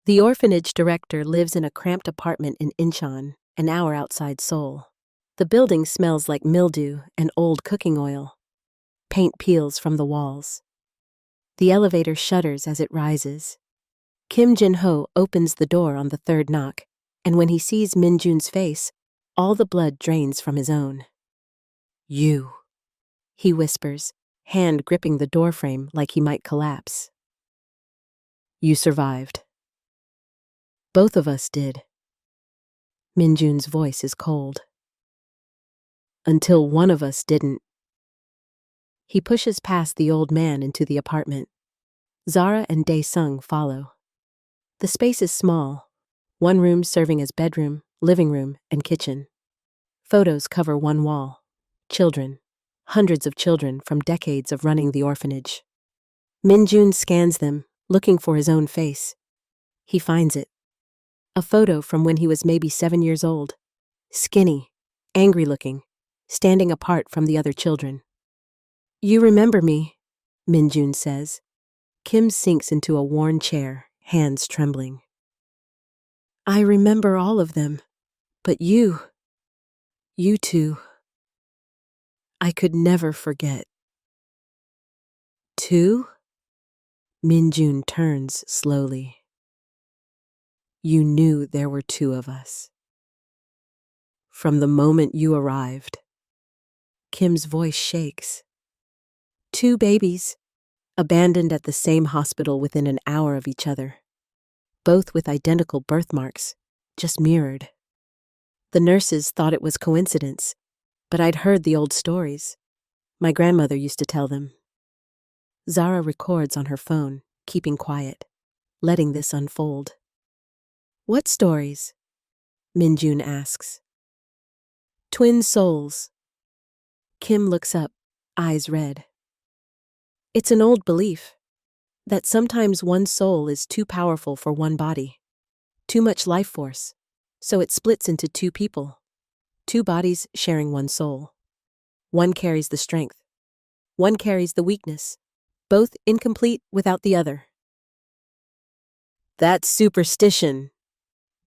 The orphanage director lives in a cramped apartment in Incheon, an hour outside Seoul. The building smells like mildew and old cooking oil. Paint peels from the walls. The elevator shudders as it rises. Kim Jin-ho opens the door on the third knock, and when he sees Min Jun's face, all the blood drains from his own. You, he whispers, hand gripping the doorframe like he might collapse. You survived. Both of us did. Min Jun's voice is cold. Until one of us didn't. He pushes past the old man into the apartment. Zara and Dae-sung follow. The space is small, one room serving as bedroom, living room, and kitchen. Photos cover one wall. Children, hundreds of children from decades of running the orphanage. Min Jun scans them, looking for his own face. He finds it. A photo from when he was maybe 7 years old. Skinny, angry-looking, standing apart from the other children. You remember me, Min Jun says. Kim sinks into a worn chair, hands trembling. I remember all of them, but you two, I could never forget. Two? Min Jun turns slowly. You knew there were two of us. From the moment you arrived. Kim's voice shakes. 2 babies, abandoned at the same hospital within an hour of each other. Both with identical birthmarks, just mirrored. The nurses thought it was coincidence, but I'd heard the old stories. My grandmother used to tell them. Zara records on her phone, keeping quiet, letting this unfold. What stories? Min Jun asks. Twin souls. Kim looks up, eyes red. It's an old belief that sometimes one soul is too powerful for one body, too much life force, so it splits into 2 people, 2 bodies sharing one soul. One carries the strength, one carries the weakness, both incomplete without the other. That's superstition,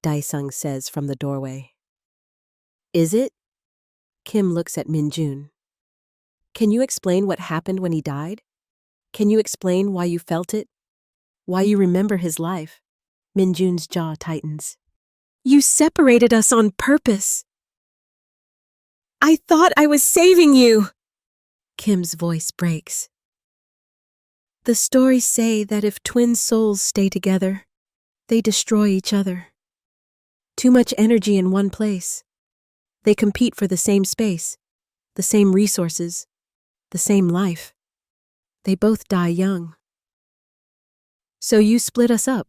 Dae-sung says from the doorway. Is it? Kim looks at Min Jun. Can you explain what happened when he died? Can you explain why you felt it? Why you remember his life? Min Jun's jaw tightens. You separated us on purpose. I thought I was saving you. Kim's voice breaks. The stories say that if twin souls stay together, they destroy each other. Too much energy in one place. They compete for the same space, the same resources, the same life. They both die young. So you split us up.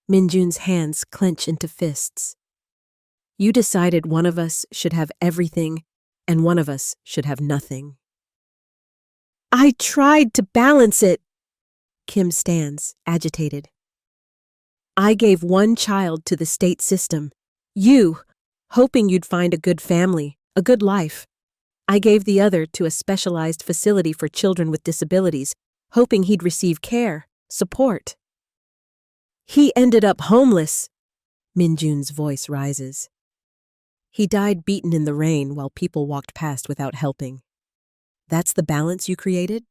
Min Jun's hands clench into fists. You decided one of us should have everything and one of us should have nothing. I tried to balance it. Kim stands, agitated. I gave one child to the state system. You, hoping you'd find a good family, a good life. I gave the other to a specialized facility for children with disabilities, hoping he'd receive care, support. He ended up homeless. Min Jun's voice rises. He died beaten in the rain while people walked past without helping. That's the balance you created?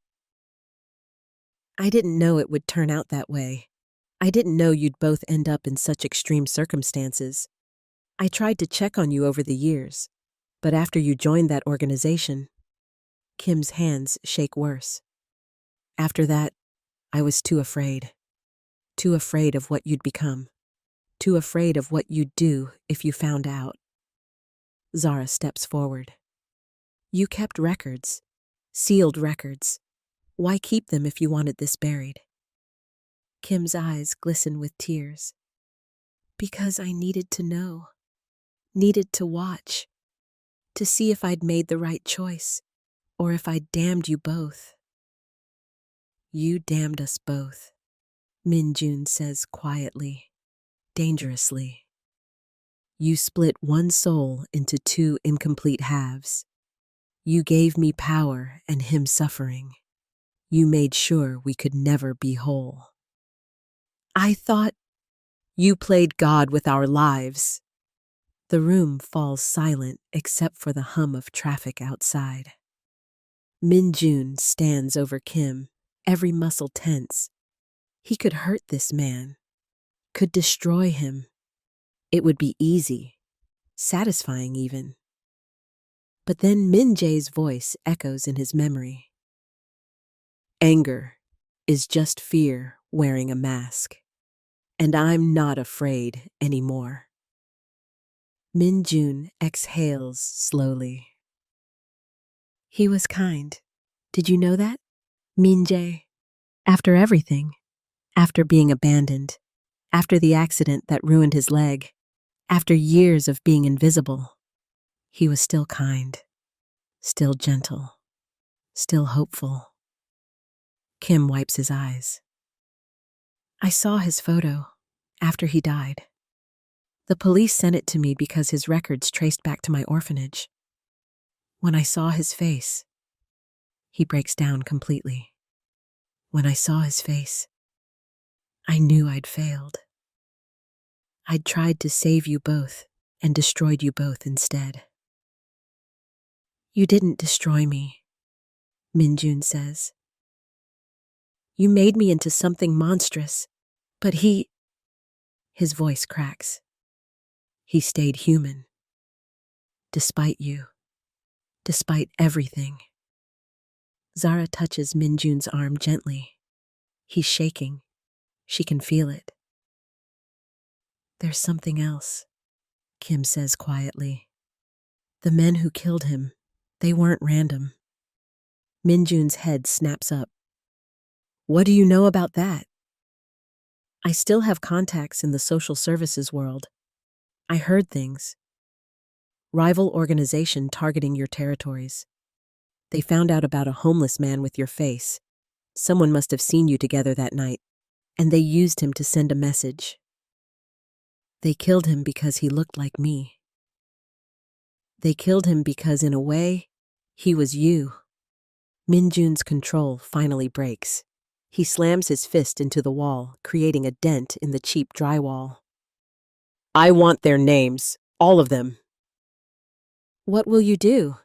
I didn't know it would turn out that way. I didn't know you'd both end up in such extreme circumstances. I tried to check on you over the years, but after you joined that organization, Kim's hands shake worse. After that, I was too afraid. Too afraid of what you'd become. Too afraid of what you'd do if you found out. Zara steps forward. You kept records. Sealed records. Why keep them if you wanted this buried? Kim's eyes glisten with tears. Because I needed to know. Needed to watch. To see if I'd made the right choice, or if I'd damned you both. You damned us both, Min Jun says quietly, dangerously. You split one soul into two incomplete halves. You gave me power and him suffering. You made sure we could never be whole. I thought you played God with our lives. The room falls silent except for the hum of traffic outside. Min Jun stands over Kim, every muscle tense. He could hurt this man, could destroy him. It would be easy, satisfying even. But then Min Jae's voice echoes in his memory. Anger is just fear wearing a mask, and I'm not afraid anymore. Min Jun exhales slowly. He was kind. Did you know that? Min Jae. After everything, after being abandoned, after the accident that ruined his leg, after years of being invisible, he was still kind, still gentle, still hopeful. Kim wipes his eyes. I saw his photo after he died. The police sent it to me because his records traced back to my orphanage. When I saw his face, he breaks down completely. When I saw his face, I knew I'd failed. I'd tried to save you both and destroyed you both instead. You didn't destroy me, Min Jun says. You made me into something monstrous, but his voice cracks. He stayed human. Despite you. Despite everything. Zara touches Min Jun's arm gently. He's shaking. She can feel it. There's something else, Kim says quietly. The men who killed him, they weren't random. Min Jun's head snaps up. What do you know about that? I still have contacts in the social services world. I heard things. Rival organization targeting your territories. They found out about a homeless man with your face. Someone must have seen you together that night, and they used him to send a message. They killed him because he looked like me. They killed him because, in a way, he was you. Min Jun's control finally breaks. He slams his fist into the wall, creating a dent in the cheap drywall. I want their names, all of them. What will you do?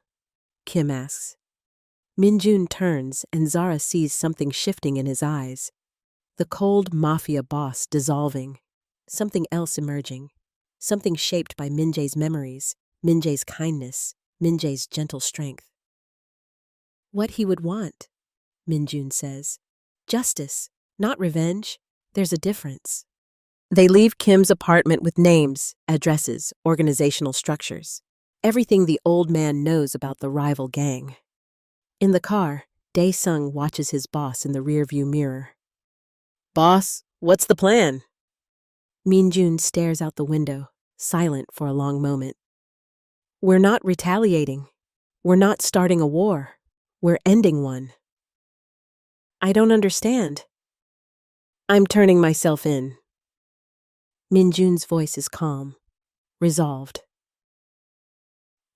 Kim asks. Min Jun turns and Zara sees something shifting in his eyes. The cold Mafia boss dissolving. Something else emerging. Something shaped by Min Jae's memories, Min Jae's kindness, Min Jae's gentle strength. What he would want, Min Jun says. Justice, not revenge. There's a difference. They leave Kim's apartment with names, addresses, organizational structures. Everything the old man knows about the rival gang. In the car, Dae-sung watches his boss in the rearview mirror. Boss, what's the plan? Min Jun stares out the window, silent for a long moment. We're not retaliating. We're not starting a war. We're ending one. I don't understand. I'm turning myself in. Min Jun's voice is calm, resolved.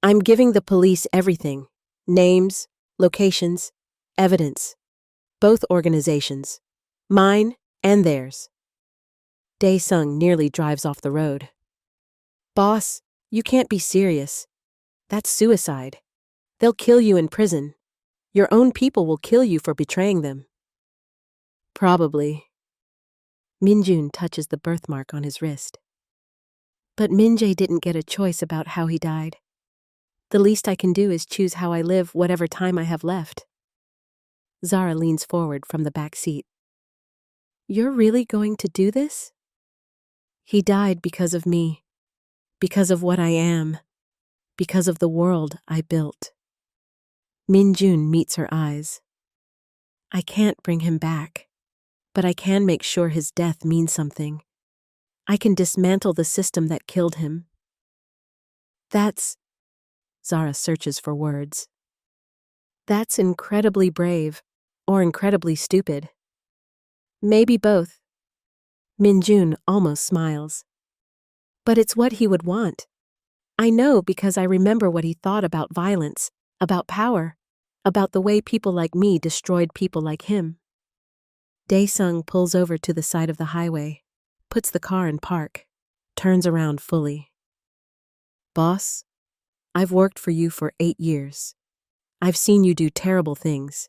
I'm giving the police everything. Names, locations, evidence. Both organizations. Mine and theirs. Dae-sung nearly drives off the road. Boss, you can't be serious. That's suicide. They'll kill you in prison. Your own people will kill you for betraying them. Probably. Min Jun touches the birthmark on his wrist. But Min Jae didn't get a choice about how he died. The least I can do is choose how I live whatever time I have left. Zara leans forward from the back seat. You're really going to do this? He died because of me, because of what I am, because of the world I built. Min-jun meets her eyes. I can't bring him back, but I can make sure his death means something. I can dismantle the system that killed him. That's... Zara searches for words. That's incredibly brave, or incredibly stupid. Maybe both. Min-jun almost smiles. But it's what he would want. I know because I remember what he thought about violence, about power, about the way people like me destroyed people like him. Dae-sung pulls over to the side of the highway, puts the car in park, turns around fully. Boss, I've worked for you for 8 years. I've seen you do terrible things,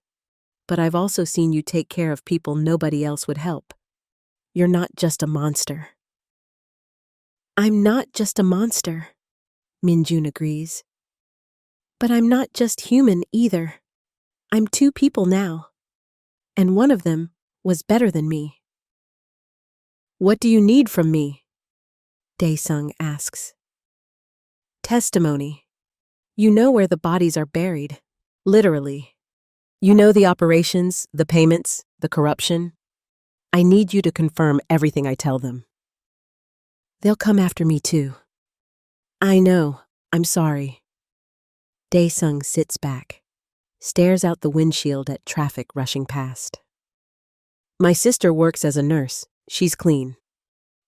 but I've also seen you take care of people nobody else would help. You're not just a monster. I'm not just a monster, Min-jun agrees. But I'm not just human either. I'm 2 people now, and one of them was better than me. What do you need from me? Dae-sung asks. Testimony. You know where the bodies are buried, literally. You know the operations, the payments, the corruption. I need you to confirm everything I tell them. They'll come after me too. I know, I'm sorry. Dae-sung sits back, stares out the windshield at traffic rushing past. My sister works as a nurse. She's clean.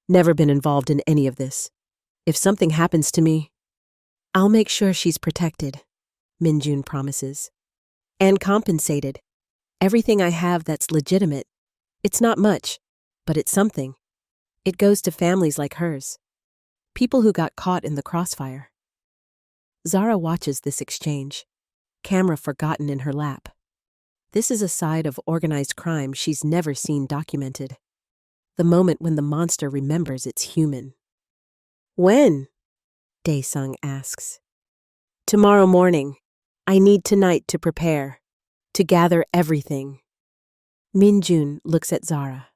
Never been involved in any of this. If something happens to me, I'll make sure she's protected, Min-jun promises. And compensated. Everything I have that's legitimate. It's not much, but it's something. It goes to families like hers. People who got caught in the crossfire. Zara watches this exchange, camera forgotten in her lap. This is a side of organized crime she's never seen documented. The moment when the monster remembers it's human. When? Dae-sung asks. Tomorrow morning. I need tonight to prepare, to gather everything. Min-jun looks at Zara.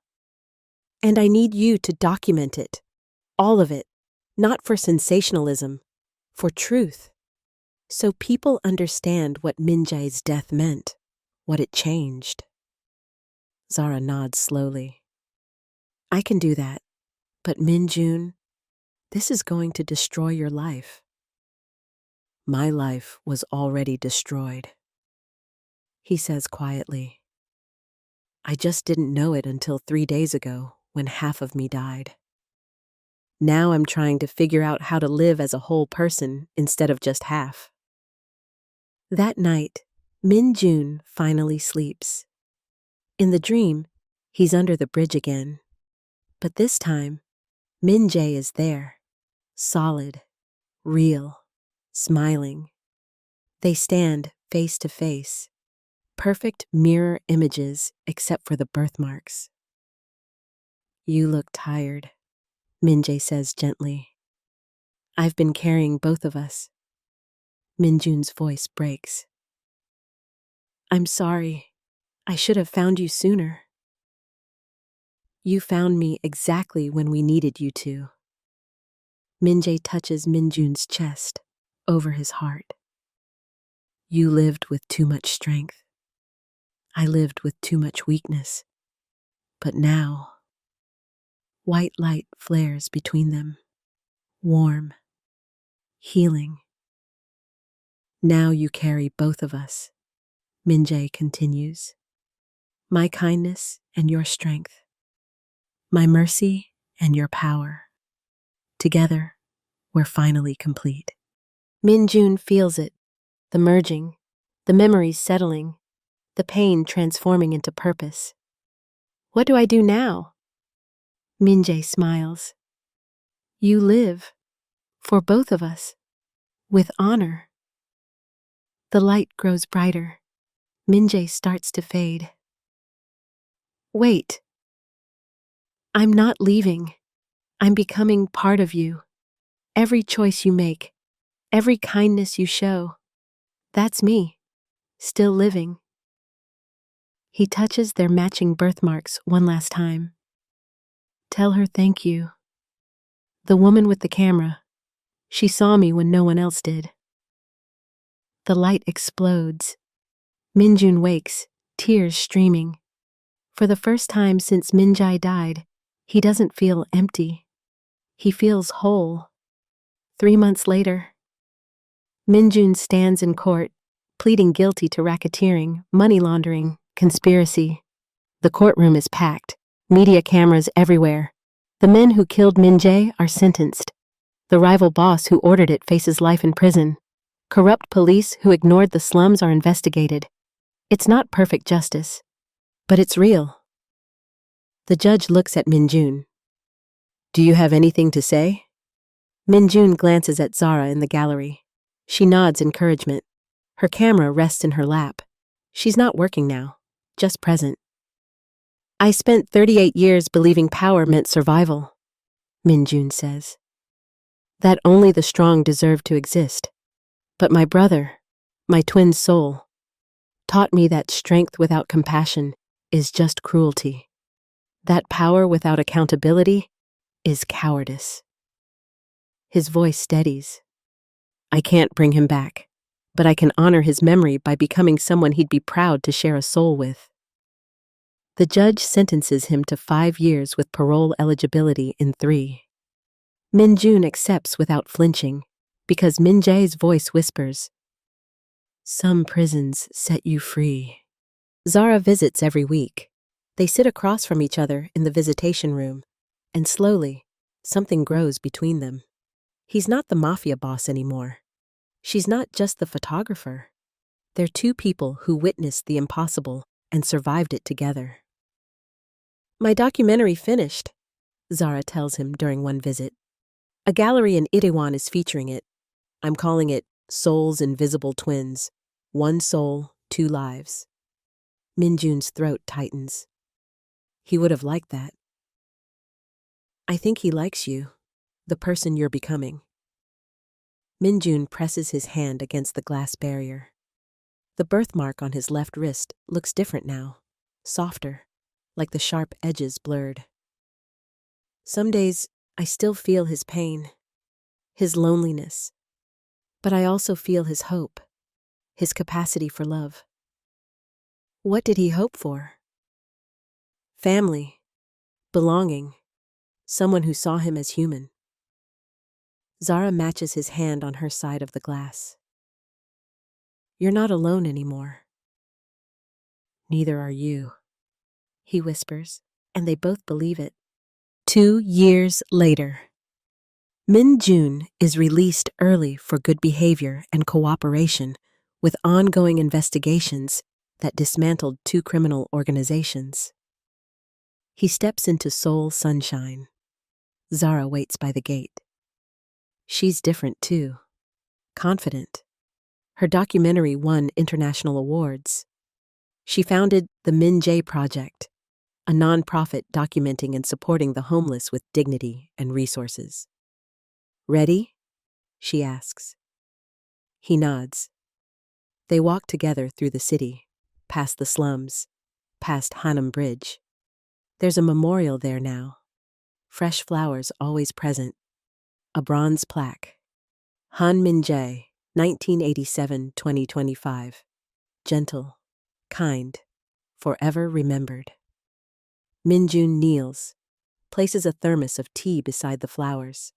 And I need you to document it. All of it. Not for sensationalism, for truth. So people understand what Min-jae's death meant, what it changed. Zara nods slowly. I can do that, but Min-jun, this is going to destroy your life. My life was already destroyed, he says quietly. I just didn't know it until 3 days ago when half of me died. Now I'm trying to figure out how to live as a whole person instead of just half. That night, Min-jun finally sleeps. In the dream, he's under the bridge again. But this time, Min-jae is there, solid, real, smiling. They stand face to face, perfect mirror images except for the birthmarks. You look tired, Min-jae says gently. I've been carrying both of us. Min-jun's voice breaks. I'm sorry. I should have found you sooner. You found me exactly when we needed you to. Min-jae touches Min-jun's chest, over his heart. You lived with too much strength. I lived with too much weakness. But now, white light flares between them, warm, healing. Now you carry both of us, Min-jae continues. My kindness and your strength. My mercy and your power. Together, we're finally complete. Min-jun feels it, the merging, the memories settling, the pain transforming into purpose. What do I do now? Min-jae smiles. You live, for both of us, with honor. The light grows brighter. Min-jae starts to fade. Wait. I'm not leaving. I'm becoming part of you. Every choice you make, Every kindness you show, that's me, still living. He touches their matching birthmarks one last time. Tell her thank you. The woman with the camera, she saw me when no one else did. The light explodes. Minjun wakes, tears streaming. For the first time since Minjai died, he doesn't feel empty. He feels whole. 3 months later, Minjun stands in court, pleading guilty to racketeering, money laundering, conspiracy. The courtroom is packed, media cameras everywhere. The men who killed Minjae are sentenced. The rival boss who ordered it faces life in prison. Corrupt police who ignored the slums are investigated. It's not perfect justice, but it's real. The judge looks at Minjun. Do you have anything to say? Minjun glances at Zara in the gallery. She nods encouragement. Her camera rests in her lap. She's not working now, just present. I spent 38 years believing power meant survival, Minjun says. That only the strong deserve to exist. But my brother, my twin soul, taught me that strength without compassion is just cruelty. That power without accountability is cowardice. His voice steadies. I can't bring him back, but I can honor his memory by becoming someone he'd be proud to share a soul with. The judge sentences him to 5 years with parole eligibility in 3. Minjun accepts without flinching, because Minjae's voice whispers, some prisons set you free. Zara visits every week. They sit across from each other in the visitation room, and slowly, something grows between them. He's not the Mafia boss anymore. She's not just the photographer. They're two people who witnessed the impossible and survived it together. My documentary finished, Zara tells him during one visit. A gallery in Itaewon is featuring it. I'm calling it Soul's Invisible Twins. 1 soul, 2 lives. Minjun's throat tightens. He would have liked that. I think he likes you, the person you're becoming. Minjun presses his hand against the glass barrier. The birthmark on his left wrist looks different now, softer, like the sharp edges blurred. Some days, I still feel his pain, his loneliness, but I also feel his hope, his capacity for love. What did he hope for? Family, belonging, someone who saw him as human. Zara matches his hand on her side of the glass. You're not alone anymore. Neither are you, he whispers, and they both believe it. 2 years later. Minjun is released early for good behavior and cooperation with ongoing investigations that dismantled 2 criminal organizations. He steps into Seoul sunshine. Zara waits by the gate. She's different too, confident. Her documentary won international awards. She founded the Min Jae Project, a nonprofit documenting and supporting the homeless with dignity and resources. Ready? She asks. He nods. They walk together through the city, past the slums, past Hanam Bridge. There's a memorial there now. Fresh flowers always present. A bronze plaque. Han Min Jae, 1987-2025. Gentle, kind, forever remembered. Minjun kneels, places a thermos of tea beside the flowers.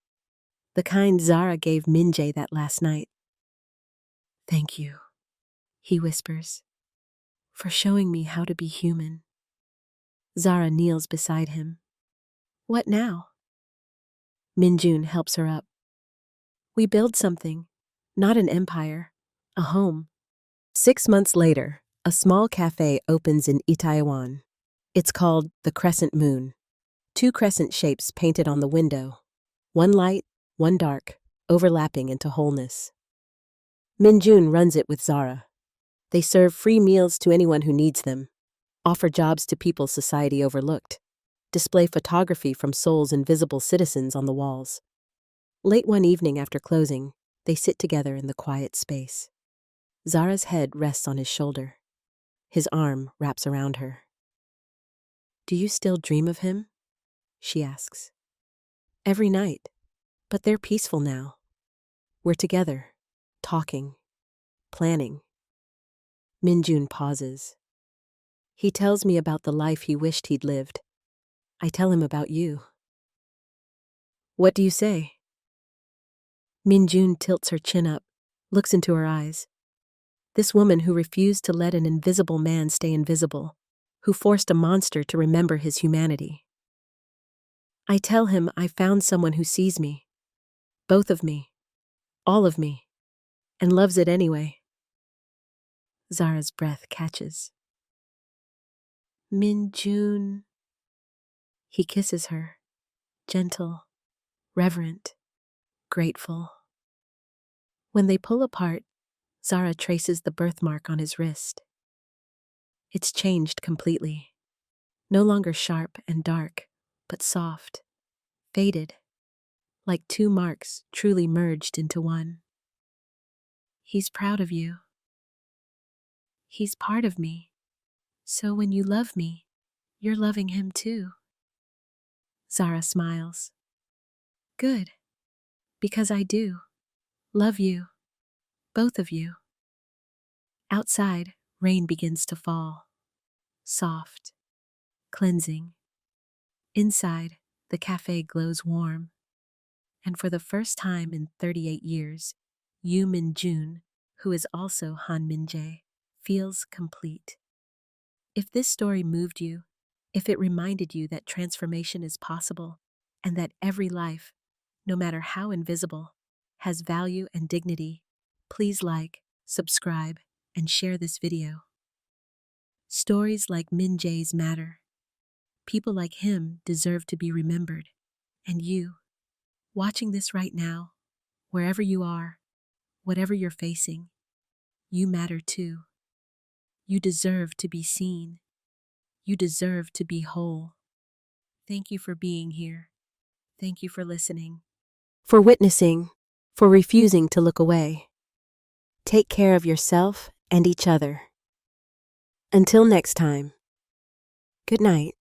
The kind Zara gave Minjae that last night. Thank you, he whispers, for showing me how to be human. Zara kneels beside him. What now? Minjun helps her up. We build something, not an empire, a home. 6 months later, a small cafe opens in Itaewon. It's called the Crescent Moon. 2 crescent shapes painted on the window. One light, one dark, overlapping into wholeness. Minjun runs it with Zara. They serve free meals to anyone who needs them, offer jobs to people society overlooked, display photography from Seoul's invisible citizens on the walls. Late one evening after closing, They sit together in the quiet space. Zara's head rests on his shoulder. His arm wraps around her. "Do you still dream of him?" she asks. "Every night. But they're peaceful now. We're together, talking, planning." Minjun pauses. "He tells me about the life he wished he'd lived. I tell him about you." "What do you say?" Minjun tilts her chin up, looks into her eyes. This woman who refused to let an invisible man stay invisible, who forced a monster to remember his humanity. "I tell him I found someone who sees me. Both of me. All of me. And loves it anyway." Zara's breath catches. "Minjun." He kisses her, gentle, reverent, grateful. When they pull apart, Zara traces the birthmark on his wrist. It's changed completely. No longer sharp and dark, but soft, faded, like two marks truly merged into one. "He's proud of you. He's part of me. So when you love me, you're loving him too." Zara smiles. "Good. Because I do. Love you. Both of you." Outside, rain begins to fall. Soft. Cleansing. Inside, the cafe glows warm. And for the first time in 38 years, Yu Min-jun, who is also Han Min-jae, feels complete. If this story moved you, if it reminded you that transformation is possible, and that every life, no matter how invisible, has value and dignity, please like, subscribe, and share this video. Stories like Min-jae's matter. People like him deserve to be remembered. And you, watching this right now, wherever you are, whatever you're facing, you matter too. You deserve to be seen. You deserve to be whole. Thank you for being here. Thank you for listening. For witnessing. For refusing to look away. Take care of yourself and each other. Until next time. Good night.